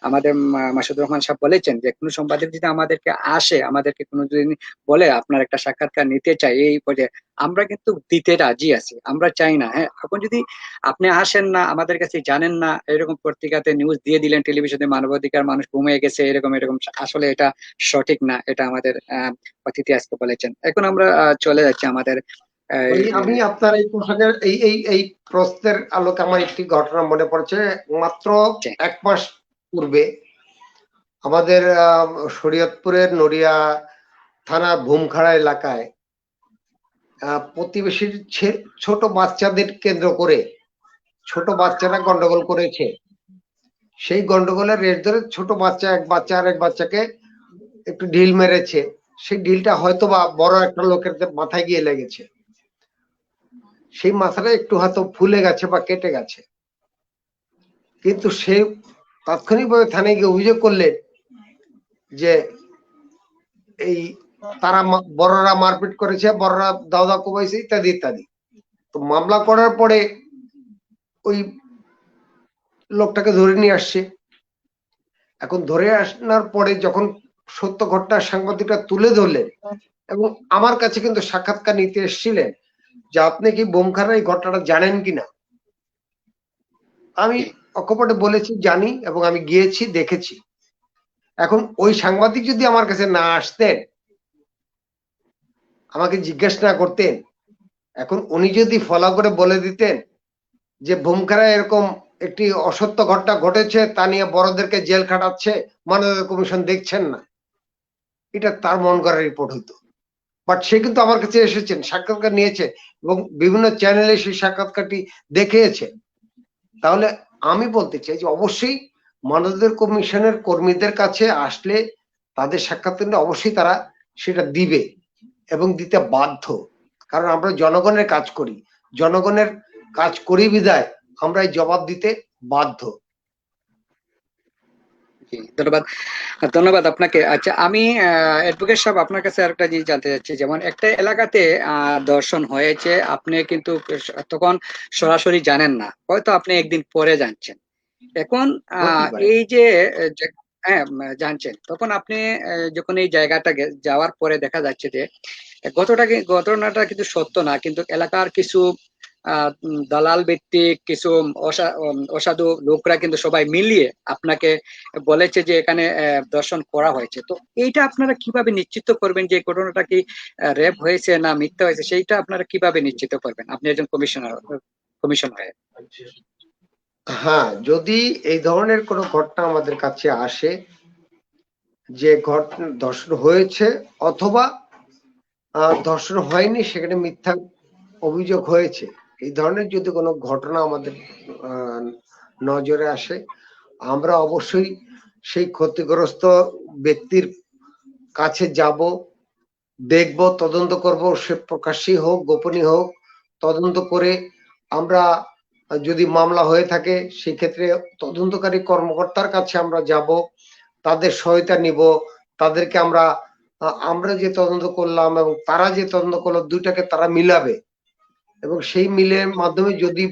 আমাদের মাসুদুর রহমান সাহেব বলেছেন যে কোনো সম্পাদক যদি আমাদেরকে আসে, আমাদেরকে কোনো যদি বলে আপনার একটা সাক্ষাৎকার নিতে চাই এই পর্যায়ে, আমরা কিন্তু দিতে রাজি আছি, আমরা চাই না। হ্যাঁ, এখন যদি আপনি আসেন না, আমাদের কাছে জানেন না, এরকম পত্রিকাতে নিউজ দিয়ে দিলেন, টেলিভিশনে মানবাধিকার মানুষ ঘুমিয়ে গেছে, এরকম এরকম, আসলে এটা সঠিক না। এটা আমাদের অতিথি আজকে বলেছেন। এখন আমরা চলে যাচ্ছি আমাদের ওই আমি আপনার এই পোশাকের এই প্রশ্নের আলোকে আমার একটি ঘটনা মনে পড়ছে। মাত্র 1 মাস পূর্বে আমাদের শরীয়তপুরের নড়িয়া থানা ভুমখাড়া এলাকায় প্রতিবেশীর ছোট বাচ্চাদের কেন্দ্র করে ছোট বাচ্চারা গন্ডগোল করেছে। সেই গন্ডগোলের রেশ ধরে ছোট বাচ্চা এক বাচ্চা আর এক বাচ্চাকে একটু ঢিল মেরেছে। সেই ঢিলটা হয়তো বা বড় একটা লোকের মাথায় গিয়ে লেগেছে, সেই মাথাটা একটু হয়তো ফুলে গেছে বা কেটে গেছে, কিন্তু সে তাৎক্ষণিকভাবে থানায় গিয়ে অভিযোগ করলেন যে এই তারা বড়রা মারপিট করেছে, বড়রা দাওদা কোবাইছে, ইত্যাদি ইত্যাদি। তো মামলা করার পরে ওই লোকটাকে ধরে নিয়ে আসছে। এখন ধরে আসার পরে যখন সত্য ঘটনা সাংবাদিকরা তুলে ধরলেন এবং আমার কাছে কিন্তু সাক্ষাৎকার নিতে এসেছিলেন যে আপনি কি বোমখানার এই ঘটনাটা জানেন কিনা। আমি অকপটে বলেছি জানি এবং আমি গিয়েছি, দেখেছি। এখন ওই সাংবাদিক যদি আমার কাছে না আসতেন, আমাকে জিজ্ঞেস না করতেন, এখন উনি যদি ফলো করে বলে দিতেন যে বোমখানায় এরকম একটি অসত্য ঘটনা ঘটেছে, তা নিয়ে বড়দেরকে জেল খাটাচ্ছে, মানবাধিকার কমিশন দেখছেন না, এটা তার মন করা রিপোর্ট হতো। বাট সে কিন্তু আমার কাছে এসেছেন, সাক্ষাৎকার নিয়েছে এবং বিভিন্ন চ্যানেলে সেই সাক্ষাৎকারটি দেখিয়েছে। তাহলে আমি বলতে চাই যে অবশ্যই মানবাধিকার কমিশনের কর্মীদের কাছে আসলে তাদের সাক্ষাৎকার অবশ্যই তারা সেটা দিবে এবং দিতে বাধ্য, কারণ আমরা জনগণের কাজ করি, জনগণের কাজ করি বিদায় আমরা এই জবাব দিতে বাধ্য। ধন্যবাদ। ধন্যবাদ আপনাকে। আচ্ছা, আমি অ্যাডভোকেট সাহেব আপনার কাছে আরেকটা জিনিস জানতে চাচ্ছি। যেমন একটা এলাকাতে দর্শন হয়েছে, আপনি কিন্তু তখন সরাসরি জানেন না, হয়তো আপনি একদিন পরে জানছেন। এখন এই যে হ্যাঁ জানছেন, তখন আপনি যখন এই জায়গাটা যাওয়ার পরে দেখা যাচ্ছে যে ঘটনাটা কিন্তু সত্য না, কিন্তু এলাকার কিছু দালাল ভিত্তিক কিছু অসাধু লোকরা কিন্তু সবাই মিলিয়ে আপনাকে বলেছে যে এখানে দর্শন করা হয়েছে। তো এইটা আপনারা কিভাবে নিশ্চিত করবেন যে ঘটনাটা কি রেপ হয়েছে না মিথ্যা হয়েছে, সেইটা আপনারা কিভাবে নিশ্চিত করবেন আপনি একজন কমিশন হয়ে? হ্যাঁ, যদি এই ধরনের কোনো ঘটনা আমাদের কাছে আসে যে ঘটনা ধর্ষণ হয়েছে অথবা ধর্ষণ হয়নি, সেখানে মিথ্যা অভিযোগ হয়েছে, এই ধরনের যদি কোনো ঘটনা আমাদের নজরে আসে, আমরা অবশ্যই সেই ক্ষতিগ্রস্ত ব্যক্তির কাছে যাব, দেখব, তদন্ত করব, সে প্রকাশ্যই হোক গোপনীয় হোক, তদন্ত করে আমরা যদি মামলা হয়ে থাকে সেক্ষেত্রে তদন্তকারী কর্মকর্তার কাছে আমরা যাব, তাদের সহায়তা নিব, তাদেরকে আমরা যে তদন্ত করলাম এবং তারা যে তদন্ত করলো দুইটাকে তারা মিলাবে এবং সেই মিলের মাধ্যমে যদি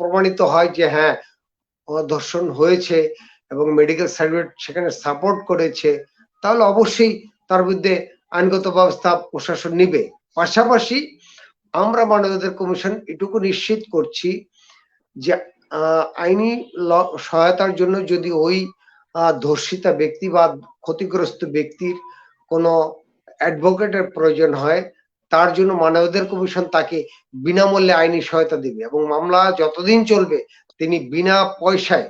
প্রমাণিত হয় যে হ্যাঁ ধর্ষণ হয়েছে এবং মেডিকেল সার্টিফিকেট সেখানে সাপোর্ট করেছে, তাহলে অবশ্যই তার বিরুদ্ধে আইনগত ব্যবস্থা প্রশাসন নিবে। পাশাপাশি আমরা মানবাধিকার কমিশন এটুকু নিশ্চিত করছি যে আইনি সহায়তার জন্য যদি ওই ধর্ষিতা ব্যক্তি বা ক্ষতিগ্রস্ত ব্যক্তির কোনো অ্যাডভোকেটের প্রয়োজন হয়, তার জন্য মানবাধিকার কমিশন তাকে বিনামূল্যে আইনি সহায়তা দিবে এবং মামলা যতদিন চলবে তিনি বিনা পয়সায়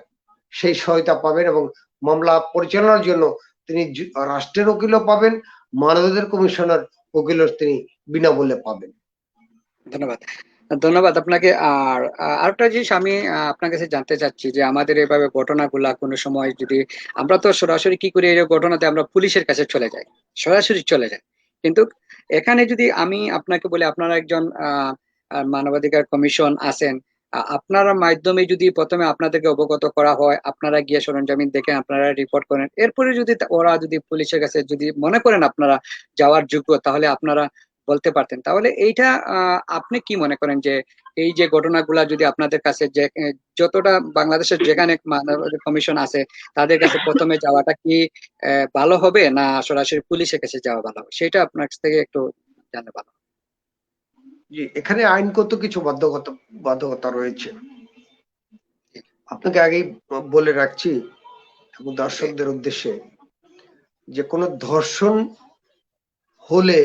সেই সহায়তা পাবেন এবং মামলা পরিচালনার জন্য তিনি রাষ্ট্রের উকিলও পাবেন, মানবাধিকার কমিশনের উকিলও তিনি বিনামূল্যে পাবেন। ধন্যবাদ। ধন্যবাদ আপনাকে। আর আরেকটা জিনিস আমি আপনার কাছে জানতে চাচ্ছি যে আমাদের এভাবে ঘটনাগুলা কোনো সময় যদি আমরা তো সরাসরি কি করি, এই ঘটনাতে আমরা পুলিশের কাছে চলে যাই, সরাসরি চলে যাই। কিন্তু এখানে যদি আমি আপনাকে বলি, আপনারা একজন মানবাধিকার কমিশন আছেন, আপনারা মাধ্যমে যদি প্রথমে আপনাদেরকে অবগত করা হয়, আপনারা গিয়ে সরঞ্জামিন দেখেন, আপনারা রিপোর্ট করেন, এরপরে যদি ওরা যদি পুলিশের কাছে যদি মনে করেন আপনারা যাওয়ার যোগ্য, তাহলে আপনারা বলতে পারতেন। তাহলে এইটা আপনি কি মনে করেন যে এই যে ঘটনাগুলা যদি আপনাদের কাছে যে যতটা বাংলাদেশের যেখানে মানবাধিকার কমিশন আছে তাদের কাছে প্রথমে যাওয়াটা কি ভালো হবে, না সরাসরি পুলিশের কাছে যাওয়া ভালো হবে, সেটা আপনার কাছ থেকে একটু জানতে ভালো। জি, এখানে আইনগত কিছু বাধ্যকতা রয়েছে। আপনাকে আগেই বলে রাখছি এবং দর্শকদের উদ্দেশ্যে, যে কোনো ধর্ষণ হলে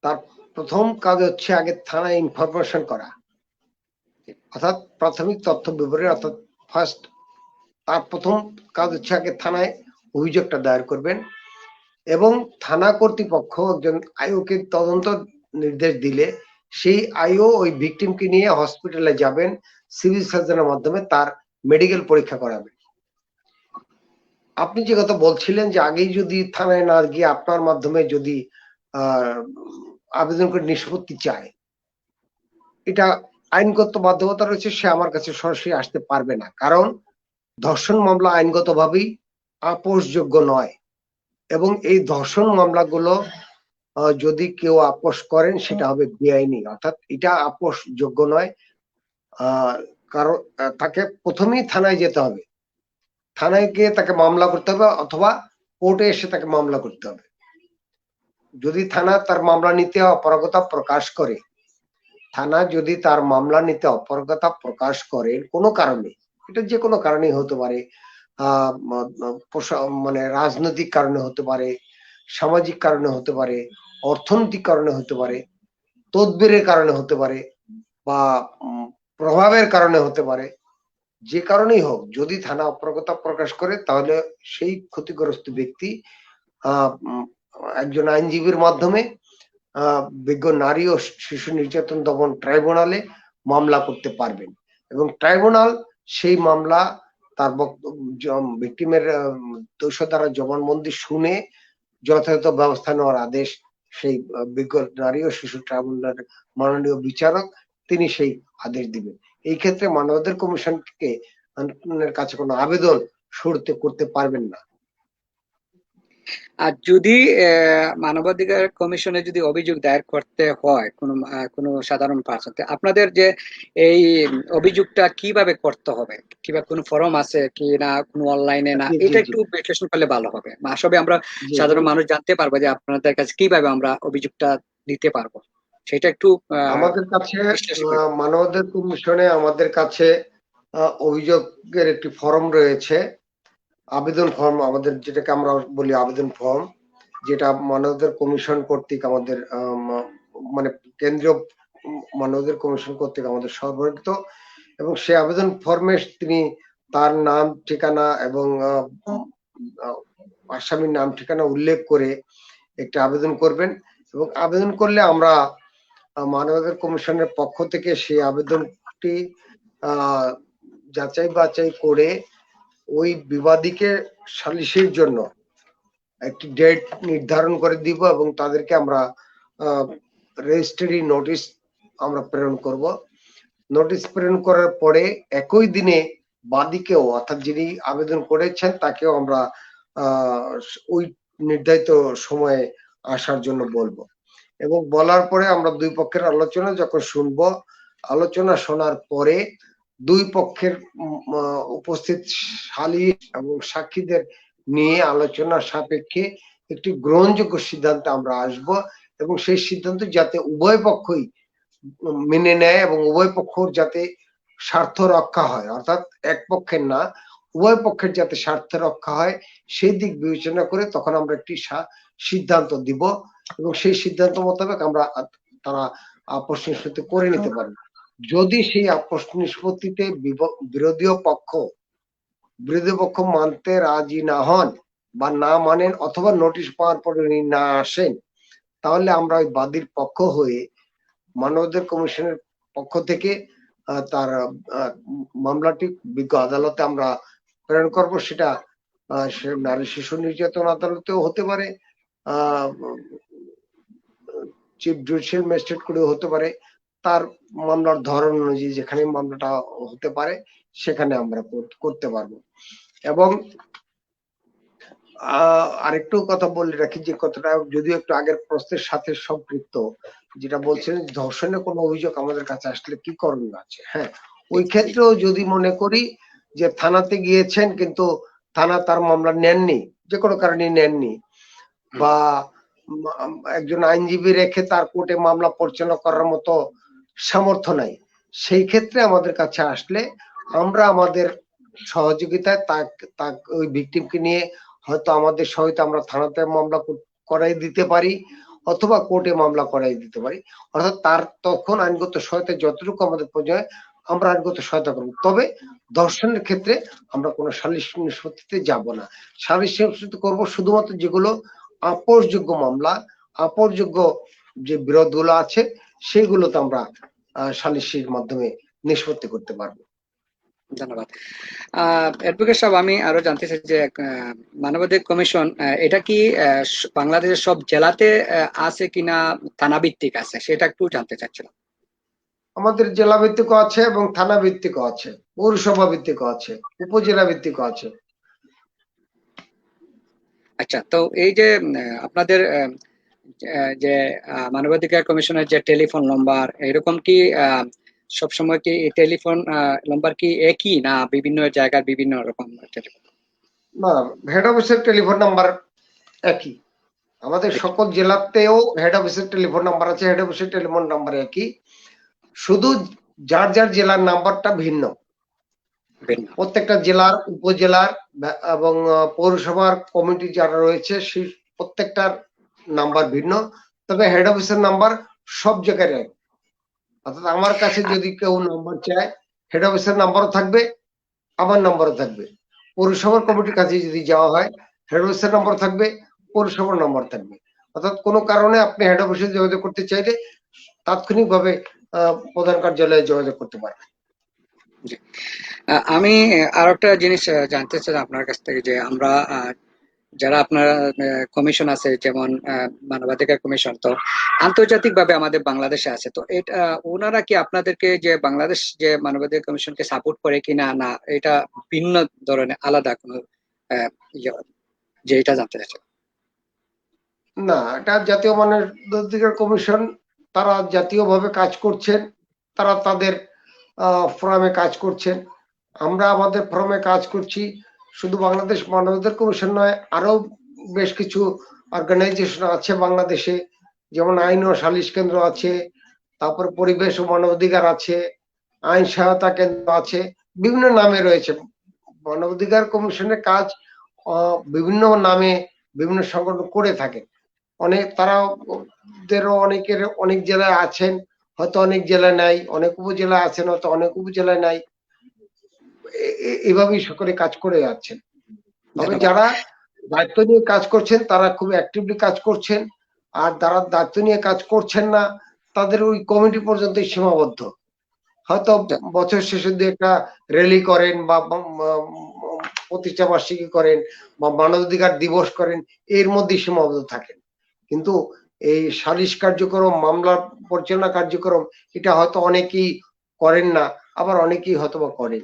তার প্রথম কাজ হচ্ছে আগে থানায় ইনফরমেশন করা, অর্থাৎ প্রাথমিক তথ্য বিবরণী, অর্থাৎ ফার্স্ট তার প্রথম কাজ হচ্ছে আগে থানায় অভিযোগটা দায়ের করবেন, এবং থানা কর্তৃপক্ষ একজন আইওকে তদন্ত নির্দেশ দিলে সেই আইও ওই ভিকটিমকে নিয়ে হসপিটালে যাবেন, সিভিল সার্জনের মাধ্যমে তার মেডিকেল পরীক্ষা করাবেন। আপনি যে কথা বলছিলেন যে আগেই যদি থানায় না গিয়ে আপনার মাধ্যমে যদি আবেদন করে নিষ্পত্তি চায়, এটা আইনগত বাধ্যকতা রয়েছে, সে আমার কাছে সরাসরি আসতে পারবে না, কারণ ধর্ষণ মামলা আইনগতভাবেই আপোষযোগ্য নয়, এবং এই ধর্ষণ মামলাগুলো যদি কেউ আপোষ করেন সেটা হবে বেআইনি, অর্থাৎ এটা আপোষযোগ্য নয়। কারণ তাকে প্রথমেই থানায় যেতে হবে, থানায় গিয়ে তাকে মামলা করতে হবে, অথবা কোর্টে এসে তাকে মামলা করতে হবে। যদি থানা তার মামলা নিতে অপারগতা প্রকাশ করে, থানা যদি তার মামলা নিতে অপারগতা প্রকাশ করে কোনো কারণে, এটা যে কোনো কারণেই হতে পারে, মানে রাজনৈতিক কারণে হতে পারে, সামাজিক কারণে হতে পারে, অর্থনৈতিক কারণে হতে পারে, তদবিরের কারণে হতে পারে, বা প্রভাবের কারণে হতে পারে, যে কারণেই হোক, যদি থানা অপারগতা প্রকাশ করে, তাহলে সেই ক্ষতিগ্রস্ত ব্যক্তি একজন আইনজীবীর মাধ্যমে বিজ্ঞ নারী ও শিশু নির্যাতন দমন ট্রাইব্যুনালে মামলা করতে পারবেন, এবং ট্রাইব্যুনাল সেই মামলা তার ভিকটিমের দোষ দ্বারা জবানবন্দি শুনে যথাযথ ব্যবস্থা নেওয়ার আদেশ সেই বিজ্ঞ নারী ও শিশু ট্রাইব্যুনালের মাননীয় বিচারক তিনি সেই আদেশ দিবেন। এই ক্ষেত্রে মানবাধিকার কমিশনকে কাছে কোনো আবেদন শুরুতে করতে পারবেন না। আর যদি মানবাধিকার কমিশনে যদি অভিযোগ দায়ের করতে হয় কোনো সাধারণ পার্সন, আপনাদের যে এই অভিযোগটা কিভাবে করতে হবে, কিংবা কোনো ফর্ম আছে কি না, কোনো অনলাইনে না, জি জি এটা জি একটু বিশ্লেষণ করলে ভালো হবে, আসলে আমরা জি সাধারণ মানুষ জানতে পারবো যে আপনাদের কাছে কিভাবে আমরা অভিযোগটা দিতে পারবো, সেটা একটু আমাদের কাছে বিশ্লেষণ করে। মানবাধিকার কমিশনে আমাদের কাছে অভিযোগের একটি ফর্ম রয়েছে, আবেদন ফর্ম, আমাদের যেটাকে আমরা বলি আবেদন ফর্ম, যেটা মানবাধিকার কমিশন কর্তৃক আমাদের মানে কেন্দ্রীয় মানবাধিকার কমিশন কর্তৃক আমাদের সরবরাহিত, এবং সেই আবেদন ফর্মে তিনি তার নাম ঠিকানা এবং আসামির নাম ঠিকানা উল্লেখ করে একটি আবেদন করবেন, এবং আবেদন করলে আমরা মানবাধিকার কমিশনের পক্ষ থেকে সেই আবেদনটি যাচাই বাছাই করে ওই বিবাদীকে সালিসির জন্য একটি ডেট নির্ধারণ করে দিব, এবং তাদেরকে আমরা রেজিস্ট্রি নোটিশ আমরা প্রেরণ করব। নোটিশ প্রেরণ করার পরে একই দিনে বাদীকেও, অর্থাৎ যিনি আবেদন করেছেন তাকেও আমরা ওই নির্ধারিত সময়ে আসার জন্য বলবো, এবং বলার পরে আমরা দুই পক্ষের আলোচনা যখন শুনবো, আলোচনা শোনার পরে দুই পক্ষের উপস্থিত সালিস এবং সাক্ষীদের নিয়ে আলোচনা সাপেক্ষে একটি গ্রহণযোগ্য সিদ্ধান্তে আমরা আসব, এবং সেই সিদ্ধান্ত যাতে উভয় পক্ষই মেনে নেয় এবং উভয় পক্ষ যাতে স্বার্থ রক্ষা হয়, অর্থাৎ এক পক্ষের না উভয় পক্ষের যাতে স্বার্থ রক্ষা হয়, সেই দিক বিবেচনা করে তখন আমরা একটি সিদ্ধান্ত দিব, এবং সেই সিদ্ধান্ত মোতাবেক আমরা তারা আপোষ নিষ্পত্তি করে নিতে পারবে। যদি সেই আপোষ নিষ্পত্তিতে বিরোধী পক্ষ মানতে রাজি না হন বা না মানেন, অথবা নোটিশ পাওয়ার পরে উনি না আসেন, তাহলে আমরা ওই বাদীর পক্ষ হয়ে মানবাধিকার কমিশনের পক্ষ থেকে তার মামলাটি বিজ্ঞ আদালতে আমরা প্রেরণ করব। সেটা নারী শিশু নির্যাতন আদালতেও হতে পারে, চিফ জুডিশিয়াল ম্যাজিস্ট্রেট করেও হতে পারে। তার মামলার ধরন অনুযায়ী যেখানে মামলাটা হতে পারে সেখানে আমরা করতে পারবো। এবং আরেকটু কথা বলে রাখি, যে কথাটা যদিও একটু আগের প্রশ্নের সাথে সম্পৃক্ত, যেটা বলছিলেন ধর্ষণের কোনো অভিযোগ আমাদের কাছে আসলে কি করণীয় আছে। হ্যাঁ, ওই ক্ষেত্রেও যদি মনে করি যে থানাতে গিয়েছেন কিন্তু থানা তার মামলা নেননি, যে কোনো কারণে নেননি, বা একজন আইনজীবী রেখে তার কোর্টে মামলা পরিচালনা করার মতো সামর্থ্য নাই, সেই ক্ষেত্রে আমাদের কাছে আসলে আমরা আমাদের সহযোগিতায় ওই ভিকটিমকে নিয়ে হয়তো আমাদের সহিত আমরা থানাতে মামলা করাই দিতে পারি অথবা কোর্টে মামলা করাই দিতে পারি। অর্থাৎ তার তখন আইনগত সহায়তা যতটুকু আমাদের প্রয়োজন আমরা আইনগত সহায়তা করবো। তবে ধর্ষণের ক্ষেত্রে আমরা কোনো সালিশ নিষ্পত্তিতে যাব না। সালিশ নিষ্পত্তি করবো শুধুমাত্র যেগুলো আপোষযোগ্য মামলা, আপোষযোগ্য যে বিরোধগুলো আছে সেগুলোতে আমরা সালিশির মাধ্যমে নিষ্পত্তি করতে পারবো। ধন্যবাদ। অ্যাডভোকেট সাহেব, আমি আরো জানতে চাই যে মানবাধিকার কমিশন এটা কি বাংলাদেশের সব জেলাতে আছে কিনা থানা ভিত্তিক আছে, সেটা একটু জানতে চাচ্ছিলাম। আমাদের জেলা ভিত্তিকও আছে এবং থানা ভিত্তিকও আছে, পৌরসভা ভিত্তিকও আছে, উপজেলা ভিত্তিকও আছে। আচ্ছা, তো এই যে আপনাদের যে মানবাধিকার কমিশনের যে টেলিফোন নম্বর, এরকম কি সবসময় কি টেলিফোন নম্বর কি একই, না বিভিন্ন জায়গার বিভিন্ন রকম টেলিফোন? না, হেড অফিসের টেলিফোন নাম্বার একই। আমাদের সকল জেলাতেও হেড অফিসের টেলিফোন নাম্বার আছে, হেড অফিসের টেলিফোন নাম্বার একই, শুধু যার যার জেলার নাম্বারটা ভিন্ন। প্রত্যেকটা জেলার, উপজেলার এবং পৌরসভার কমিটি যারা রয়েছে সেই প্রত্যেকটার নাম্বার ভিন্ন, তবে হেড অফিসের নাম্বার সব জায়গায় এক। অর্থাৎ আমার কাছে যদি কেউ নাম্বার চায়, হেড অফিসের নাম্বারও থাকবে, আমার নাম্বারও থাকবে। পৌরসভার কমিটির কাছে যদি যাওয়া হয়, হেড অফিসের নাম্বার থাকবে, পৌরসভার নাম্বার থাকবে। অর্থাৎ কোনো কারণে আপনি হেড অফিসে যোগাযোগ করতে চাইলে তাৎক্ষণিকভাবে প্রধান কার্যালয়ে যোগাযোগ করতে পারবেন। আমি আর একটা জিনিস জানতে চাই আপনার কাছ থেকে, যে আমরা যারা আপনার কমিশন আছে, যেমন মানবাধিকার কমিশন, তো আন্তর্জাতিক ভাবে আমাদের বাংলাদেশে আছে, তো এটা ওনারা কি আপনাদেরকে যে বাংলাদেশ যে মানবাধিকার কমিশনকে সাপোর্ট করে কিনা, না এটা ভিন্ন ধরনের আলাদা কোনো যে এটা জানতে চাচ্ছি। না, এটা জাতীয় মানবাধিকার কমিশন, তারা জাতীয়ভাবে কাজ করছেন, তারা তাদের ফোরামে কাজ করছেন, আমরা আমাদের ফোরামে কাজ করছি। শুধু বাংলাদেশ মানবাধিকার কমিশন নয়, আরো বেশ কিছু অর্গানাইজেশন আছে বাংলাদেশে, যেমন আইন ও সালিশ কেন্দ্র আছে, তারপর পরিবেশ ও মানবাধিকার আছে, আইন সহায়তা কেন্দ্র আছে, বিভিন্ন নামে রয়েছে। মানবাধিকার কমিশনের কাজ বিভিন্ন নামে বিভিন্ন সংগঠন করে থাকে। অনেক তারাও অনেকের অনেক জেলায় আছেন, হয়তো অনেক জেলায় নাই, অনেক উপজেলায় আছেন, হয়তো অনেক উপজেলায় নাই, এভাবেই সকলে কাজ করে যাচ্ছেন। তবে যারা দায়িত্ব নিয়ে কাজ করছেন তারা খুব অ্যাক্টিভলি কাজ করছেন, আর যারা দায়িত্ব নিয়ে কাজ করছেন না তাদের ওই কমিটি পর্যন্তই সীমাবদ্ধ। হয়তো বছর শেষে দিয়ে একটা র্যালি করেন বা প্রতিষ্ঠা বার্ষিকী করেন বা মানবাধিকার দিবস করেন, এর মধ্যে সীমাবদ্ধ থাকেন। কিন্তু এই সালিশ কার্যক্রম, মামলা পরিচালনা কার্যক্রম, এটা হয়তো অনেকেই করেন না, আবার অনেকেই হয়তো বা করেন।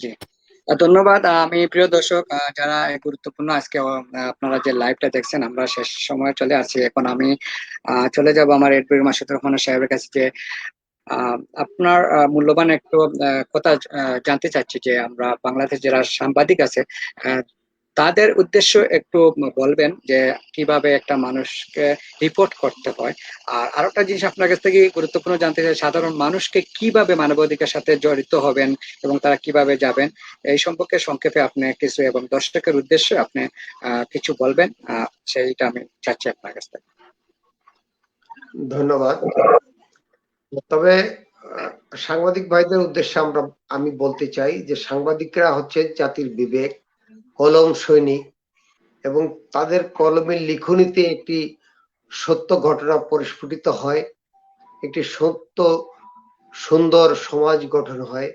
জি, ধন্যবাদ। আমি প্রিয় দর্শক, যারা এই গুরুত্বপূর্ণ আজকে আপনারা যে লাইভটা দেখছেন, আমরা শেষ সময় চলে আসছি। এখন আমি চলে যাব আমার এডভোকেট মাসুদ রহমান সাহেবের কাছে, যে আপনার মূল্যবান একটু কথা জানতে চাচ্ছি, যে আমরা বাংলাদেশ যারা সাংবাদিক আছে তাদের উদ্দেশ্য একটু বলবেন যে কিভাবে একটা মানুষকে রিপোর্ট করতে হয়। আর আরেকটা জিনিস আপনার কাছ থেকে গুরুত্বপূর্ণ জানতে চাই, সাধারণ মানুষকে কিভাবে মানবাধিকার সাথে জড়িত হবেন এবং তারা কিভাবে যাবেন, এই সম্পর্কে সংক্ষেপে আপনি কিছু, এবং দর্শকের উদ্দেশ্যে আপনি কিছু বলবেন, সেইটা আমি চাচ্ছি আপনার কাছ থেকে। ধন্যবাদ। তবে সাংবাদিক ভাইদের উদ্দেশ্যে আমি বলতে চাই যে সাংবাদিকরা হচ্ছে জাতির বিবেক, কলম সৈনিক, এবং তাদের কলমের লিখনিতে একটি সত্য ঘটনা পরিস্ফুটিত হয়, একটি সত্য সুন্দর সমাজ গঠন হয়।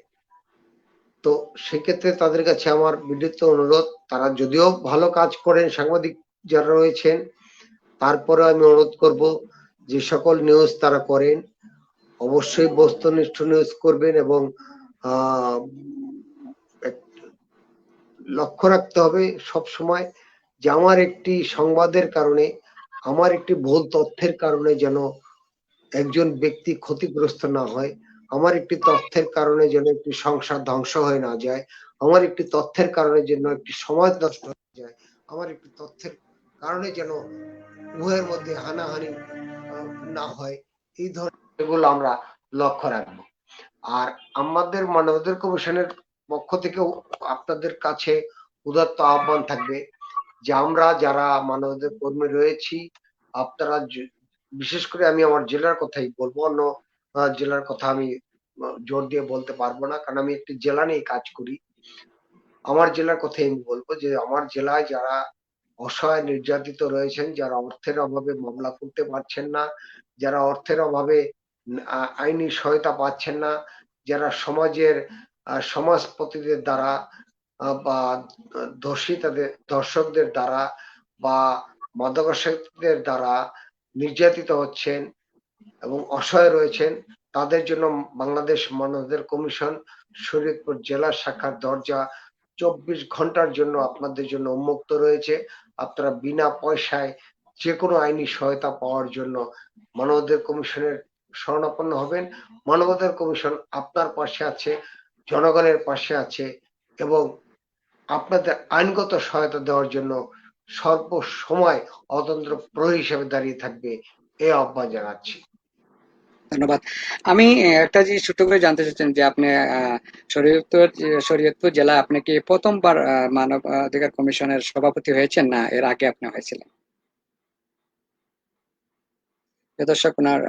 তো সেক্ষেত্রে তাদের কাছে আমার বিনীত অনুরোধ, তারা যদিও ভালো কাজ করেন সাংবাদিক যারা রয়েছেন, তারপরে আমি অনুরোধ করব যে সকল নিউজ তারা করেন অবশ্যই বস্তুনিষ্ঠ নিউজ করবেন, এবং লক্ষ্য রাখতে হবে সব সময় যে আমার একটি সংবাদের কারণে, আমার একটি ভুল তথ্যের কারণে যেন একজন ব্যক্তি ক্ষতিগ্রস্ত না হয়, আমার একটি তথ্যের কারণে যেন একটি সংসার ধ্বংস হয়ে না যায়, আমার একটি তথ্যের কারণে যেন একটি সমাজ নষ্ট হয়ে যায়, আমার একটি তথ্যের কারণে যেন উভয়ের মধ্যে হানাহানি না হয়। এই ধরনের আমরা লক্ষ্য রাখবো। আর আমাদের মানবাধিকার কমিশনের পক্ষ থেকেও আপনাদের কাছে উদাত্ত আহ্বান থাকবে যে আমরা যারা মানবাধিকার কর্মী রয়েছি, আপনারা বিশেষ করে আমি আমার জেলার কথাই বলবো, অন্য জেলার কথা আমি জোর দিয়ে বলতে পারবো না, কারণ আমি একটি জেলা নিয়ে কাজ করি। আমার জেলার কথাই আমি বলবো যে আমার জেলায় যারা অসহায় নির্যাতিত রয়েছেন, যারা অর্থের অভাবে মামলা করতে পারছেন না, যারা অর্থের অভাবে আইনি সহায়তা পাচ্ছেন না, যারা সমাজের সমাজপতিদের দ্বারা বা দর্শকদের দ্বারা বা মাদকাসক্তদের দ্বারা নির্যাতিত হচ্ছেন এবং অসহায় রয়েছেন, তাদের জন্য বাংলাদেশ মানবাধিকার কমিশন শরীয়তপুর জেলা শাখার দরজা 24 ঘন্টার জন্য আপনাদের জন্য উন্মুক্ত রয়েছে। আপনারা বিনা পয়সায় যে কোনো আইনি সহায়তা পাওয়ার জন্য মানবাধিকার কমিশনের শরণাপন্ন হবেন। মানবাধিকার কমিশন আপনার পাশে আছে, জনগণের পাশে আছে, এবং আপনাদের আইনগত সহায়তা দেওয়ার জন্য সর্বসময় অতন্ত্র প্রহরী হিসেবে দাঁড়িয়ে থাকবে, এই আহ্বান জানাচ্ছি। ধন্যবাদ। আমি একটা জিনিস ছোট্ট করে জানতে চাচ্ছেন যে আপনি শরীয়তপুর জেলা আপনি কি প্রথমবার মানব অধিকার কমিশনের সভাপতি হয়েছেন, না এর আগে আপনি হয়েছিলেন? প্রিয় দর্শক, ওনার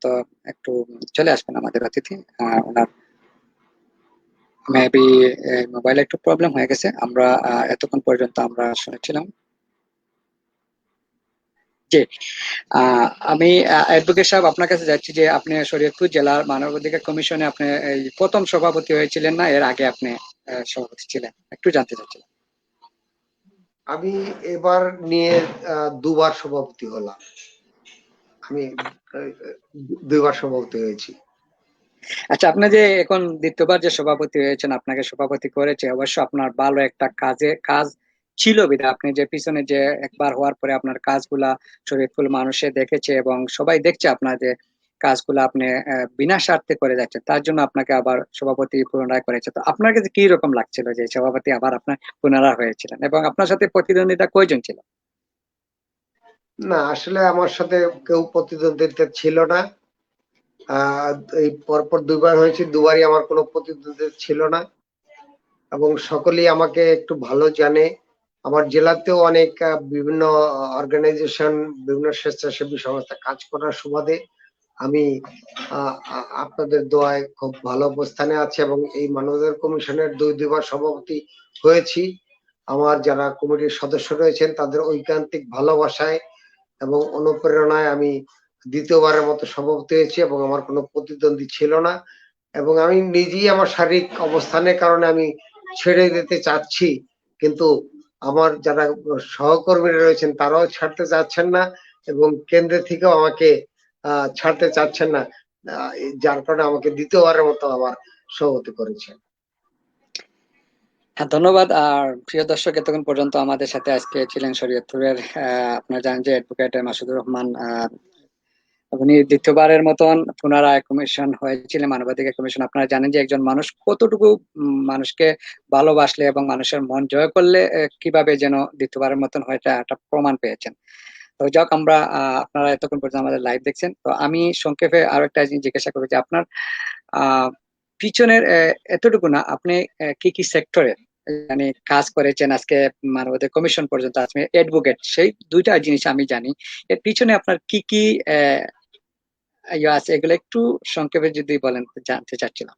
তো একটু চলে আসবেন আমাদের অতিথি, ওনার মেবি মোবাইলে একটু প্রবলেম হয়ে গেছে। আমরা এতক্ষণ পর্যন্ত আমরা শুনেছিলাম যে আমি অ্যাডভোকেট সাহেব আপনার কাছে যাচ্ছি যে আপনি শরীয়তপুর জেলার মানবাধিকার কমিশনে আপনি এই প্রথম সভাপতি হয়েছিলেন, না এর আগে আপনি সভাপতি ছিলেন, একটু জানতে চাচ্ছিলাম। আমি এবার নিয়ে দুবার সভাপতি হলাম, আমি 2বার সভাপতি হয়েছি। আচ্ছা, আপনি যে এখন দ্বিতীয়বার যে সভাপতি হয়েছেন, আপনাকে সভাপতি করেছে অবশ্য আপনার ভালো একটা কাজ ছিল বিধায় আপনি যে পিছনে যে একবার হওয়ার পরে আপনার কাজগুলা শরীয়তপুর মানুষে দেখেছে এবং সবাই দেখছে আপনার যে কাজগুলো আপনি বিনা স্বার্থে করে যাচ্ছেন, তার জন্য আপনাকে আবার সভাপতি পুনরায় করেছে। তো আপনার কাছে কি রকম লাগছিল যে সভাপতি আবার আপনার পুনরায় হয়েছিলেন, এবং আপনার সাথে প্রতিদ্বন্দ্বিতা কয়জন ছিল? না, আসলে আমার সাথে কেউ প্রতিদ্বন্দ্বিতা ছিল না। এই পরপর 2বার হয়েছে, 2বারই আমার কোনো প্রতিদ্বন্দ্বিতা ছিল না, এবং সকলেই আমাকে একটু ভালো জানে। আমার জেলাতেও অনেক বিভিন্ন অর্গানাইজেশন, বিভিন্ন স্বেচ্ছাসেবী সংস্থা কাজ করার সুবাদে আমি আপনাদের দোয়ায় খুব ভালো অবস্থানে আছি, এবং এই মানবাধিকার কমিশনের 2বার সভাপতি হয়েছি। আমার যারা কমিটির সদস্য রয়েছেন তাদের ঐকান্তিক ভালোবাসায় এবং অনুপ্রেরণায় আমি 2য়বারের মতো সভাপতি হয়েছি, এবং আমার কোনো প্রতিদ্বন্দ্বী ছিল না, এবং আমি নিজেই আমার শারীরিক অবস্থানের কারণে আমি ছেড়ে দিতে চাচ্ছি, কিন্তু আমার যারা সহকর্মীরা রয়েছেন তারাও ছাড়তে চাচ্ছেন না, এবং কেন্দ্র থেকেও আমাকে ছাড়তে চাচ্ছেন না, যার কারণে আমাকে 2য়বারের মতো আবার সভাপতি করেছেন। হ্যাঁ, ধন্যবাদ। আর প্রিয় দর্শক, এতক্ষণ পর্যন্ত আমাদের সাথে আজকে ছিলেন শরীয়তপুরের আপনারা জানেন যে অ্যাডভোকেট মাসুদুর রহমান। উনি দ্বিতীয়বারের মতন পুনরায় কমিশন হয়েছিলেন মানবাধিকার কমিশন। আপনারা জানেন যে একজন মানুষ কতটুকু মানুষকে ভালোবাসলে এবং মানুষের মন জয় করলে কিভাবে যেন দ্বিতীয়বারের মতন হয়টা একটা প্রমাণ পেয়েছেন। তো যাক, আমরা আপনারা এতক্ষণ পর্যন্ত আমাদের লাইভ দেখছেন। তো আমি সংক্ষেপে আরো একটা জিনিস জিজ্ঞাসা করবো যে আপনার আহ পিছনের এতটুকু না, আপনি কি কি সেক্টরে মানে কাজ করেছেন আজকে মানবাধিকার কমিশন পর্যন্ত, আপনি অ্যাডভোকেট, সেই দুইটা জিনিস আমি জানি। এর পিছনে আপনার কি কি ইয়াস, এগুলো একটু সংক্ষেপে যদি বলেন, জানতে চাচ্ছিলাম।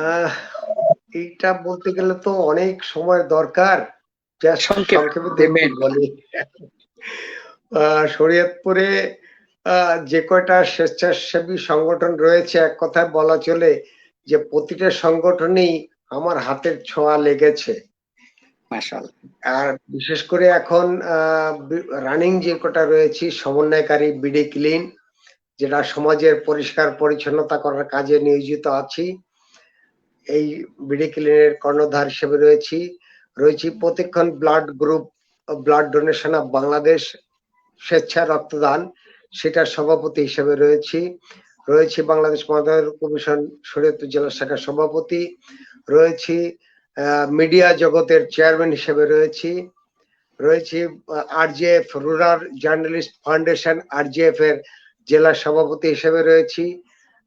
আহ এইটা বলতে গেলে তো অনেক সময় দরকার। জাস্ট সংক্ষেপে সংক্ষেপে যে একটু মেন বলি। শরীয়তপুরে যে কয়টা স্বেচ্ছাসেবী সংগঠন রয়েছে, এক কথায় বলা চলে যে প্রতিটা সংগঠনেই আমার হাতের ছোঁয়া লেগেছে। মাশাআল্লাহ। আর বিশেষ করে এখন রানিং যে কটা রয়েছে সমন্বয়কারী বিডি ক্লিন, যেটা সমাজের পরিষ্কার পরিচ্ছন্নতা করার কাজে নিয়োজিত আছি, এই বিডি ক্লিনের কর্ণধার হিসেবে রয়েছি প্রতিক্ষণ blood group blood donation of Bangladesh স্বেচ্ছা রক্তদান, সেটার সভাপতি হিসেবে রয়েছি বাংলাদেশ মাদক কমিশন শরীয়তপুর জেলা শাখার সভাপতি, রয়েছি মিডিয়া জগতের চেয়ারম্যান হিসেবে রয়েছি আরজিএফ রুরাল জার্নালিস্ট ফাউন্ডেশন আরজিএফ এর জেলা সভাপতি হিসেবে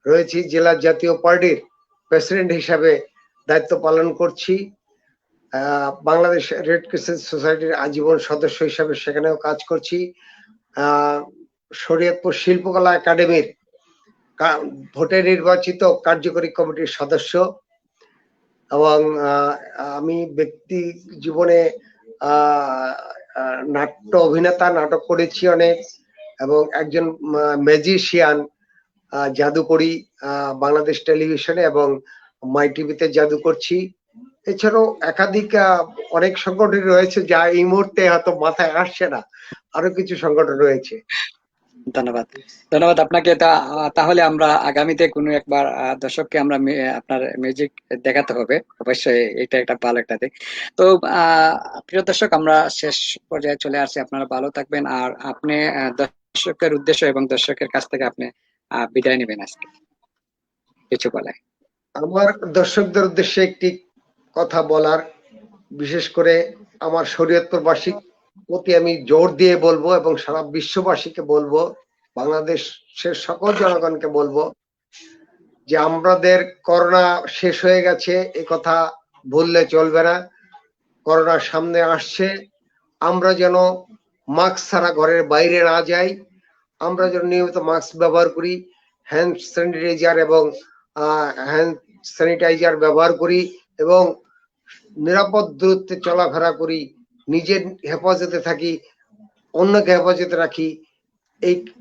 রয়েছি জেলা জাতীয় পার্টির প্রেসিডেন্ট হিসাবে দায়িত্ব পালন করছি। বাংলাদেশ রেড ক্রিসেন্ট সোসাইটির আজীবন সদস্য হিসাবে সেখানেও কাজ করছি। শরীয়তপুর শিল্পকলা একাডেমির ভোটে নির্বাচিত কার্যকরী কমিটির সদস্য, এবং আমি ব্যক্তি জীবনে নাট্য অভিনেতা, নাটক করেছি অনেক, এবং একজন ম্যাজিশিয়ান, জাদু করি বাংলাদেশ টেলিভিশনে এবং মাই টিভিতে জাদু করছি। এছাড়াও একাধিক অনেক সংগঠন রয়েছে যা এই মুহূর্তে হয়তো মাথায় আসছে না, আরো কিছু সংগঠন রয়েছে। ধন্যবাদ, ধন্যবাদ আপনাকে। তাহলে আমরা আগামীতে কোনো একবার দর্শককে আমরা আপনার মিউজিক দেখাতে হবে অবশ্যই, এটা একটা ভালো একটা দিক। তো প্রিয় দর্শক, আমরা শেষ পর্যায়ে চলে আসছি। আপনারা ভালো থাকবেন, আর আপনি দর্শকের উদ্দেশ্য এবং দর্শকের কাছ থেকে আপনি বিদায় নেবেন আজকে, কিছু বলে। আমার দর্শকদের উদ্দেশ্যে একটি কথা বলার, বিশেষ করে আমার শরীয়তপুরবাসী প্রতি আমি জোর দিয়ে বলবো এবং সারা বিশ্ববাসীকে বলবো, বাংলাদেশের সকল জনগণকে বলবো যে আমাদের করোনা শেষ হয়ে গেছে, এ কথা ভুললে চলবে না। করোনা সামনে আসছে, আমরা যেন মাস্ক ছাড়া ঘরের বাইরে না যাই, আমরা যেন নিয়মিত মাস্ক ব্যবহার করি, হ্যান্ড স্যানিটাইজার এবং হ্যান্ড স্যানিটাইজার ব্যবহার করি, এবং নিরাপদ দূরত্বে চলাফেরা করি, নিজের হেফাজতে থাকি, অন্যকে হেফাজতে রাখি।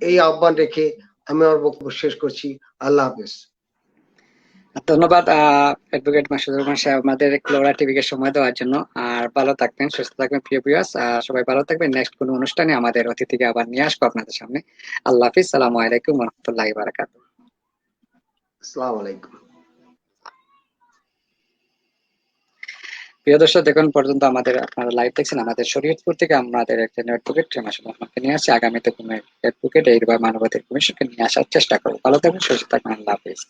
এই আহ্বান রেখে আমি আমার বক্তব্য শেষ করছি। আল্লাহ হাফেজ। ধন্যবাদ অ্যাডভোকেট মাসুদুর রহমান সাহেব, আমাদের ক্লোরা টিভিকে সময় দেওয়ার জন্য। আর ভালো থাকবেন, সুস্থ থাকবেন প্রিয় ভিউয়ার্স, সবাই ভালো থাকবেন। নেক্সট কোনো অনুষ্ঠানে আমাদের অতিথিকে আবার নিয়ে আসবো আপনাদের সামনে। আল্লাহ হাফিজ, সালামু আলাইকুম ওয়া রাহমাতুল্লাহি ওয়া বারাকাতুহু। আসসালামু আলাইকুম। প্রিয় দর্শক, দেখুন পর্যন্ত আমাদের আপনারা লাইভ দেখছেন আমাদের শরীয়তপুর থেকে। আমাদের একজন অ্যাডভোকেট মাসুদুর রহমানকে নিয়ে আসছি। আগামীতে কোনো অ্যাডভোকেট এইভাবে মানবাধিকার কমিশনকে নিয়ে আসার চেষ্টা করবো। ভালো থাকবেন, সুস্থ থাকবেন, আল্লাহ হাফিজ।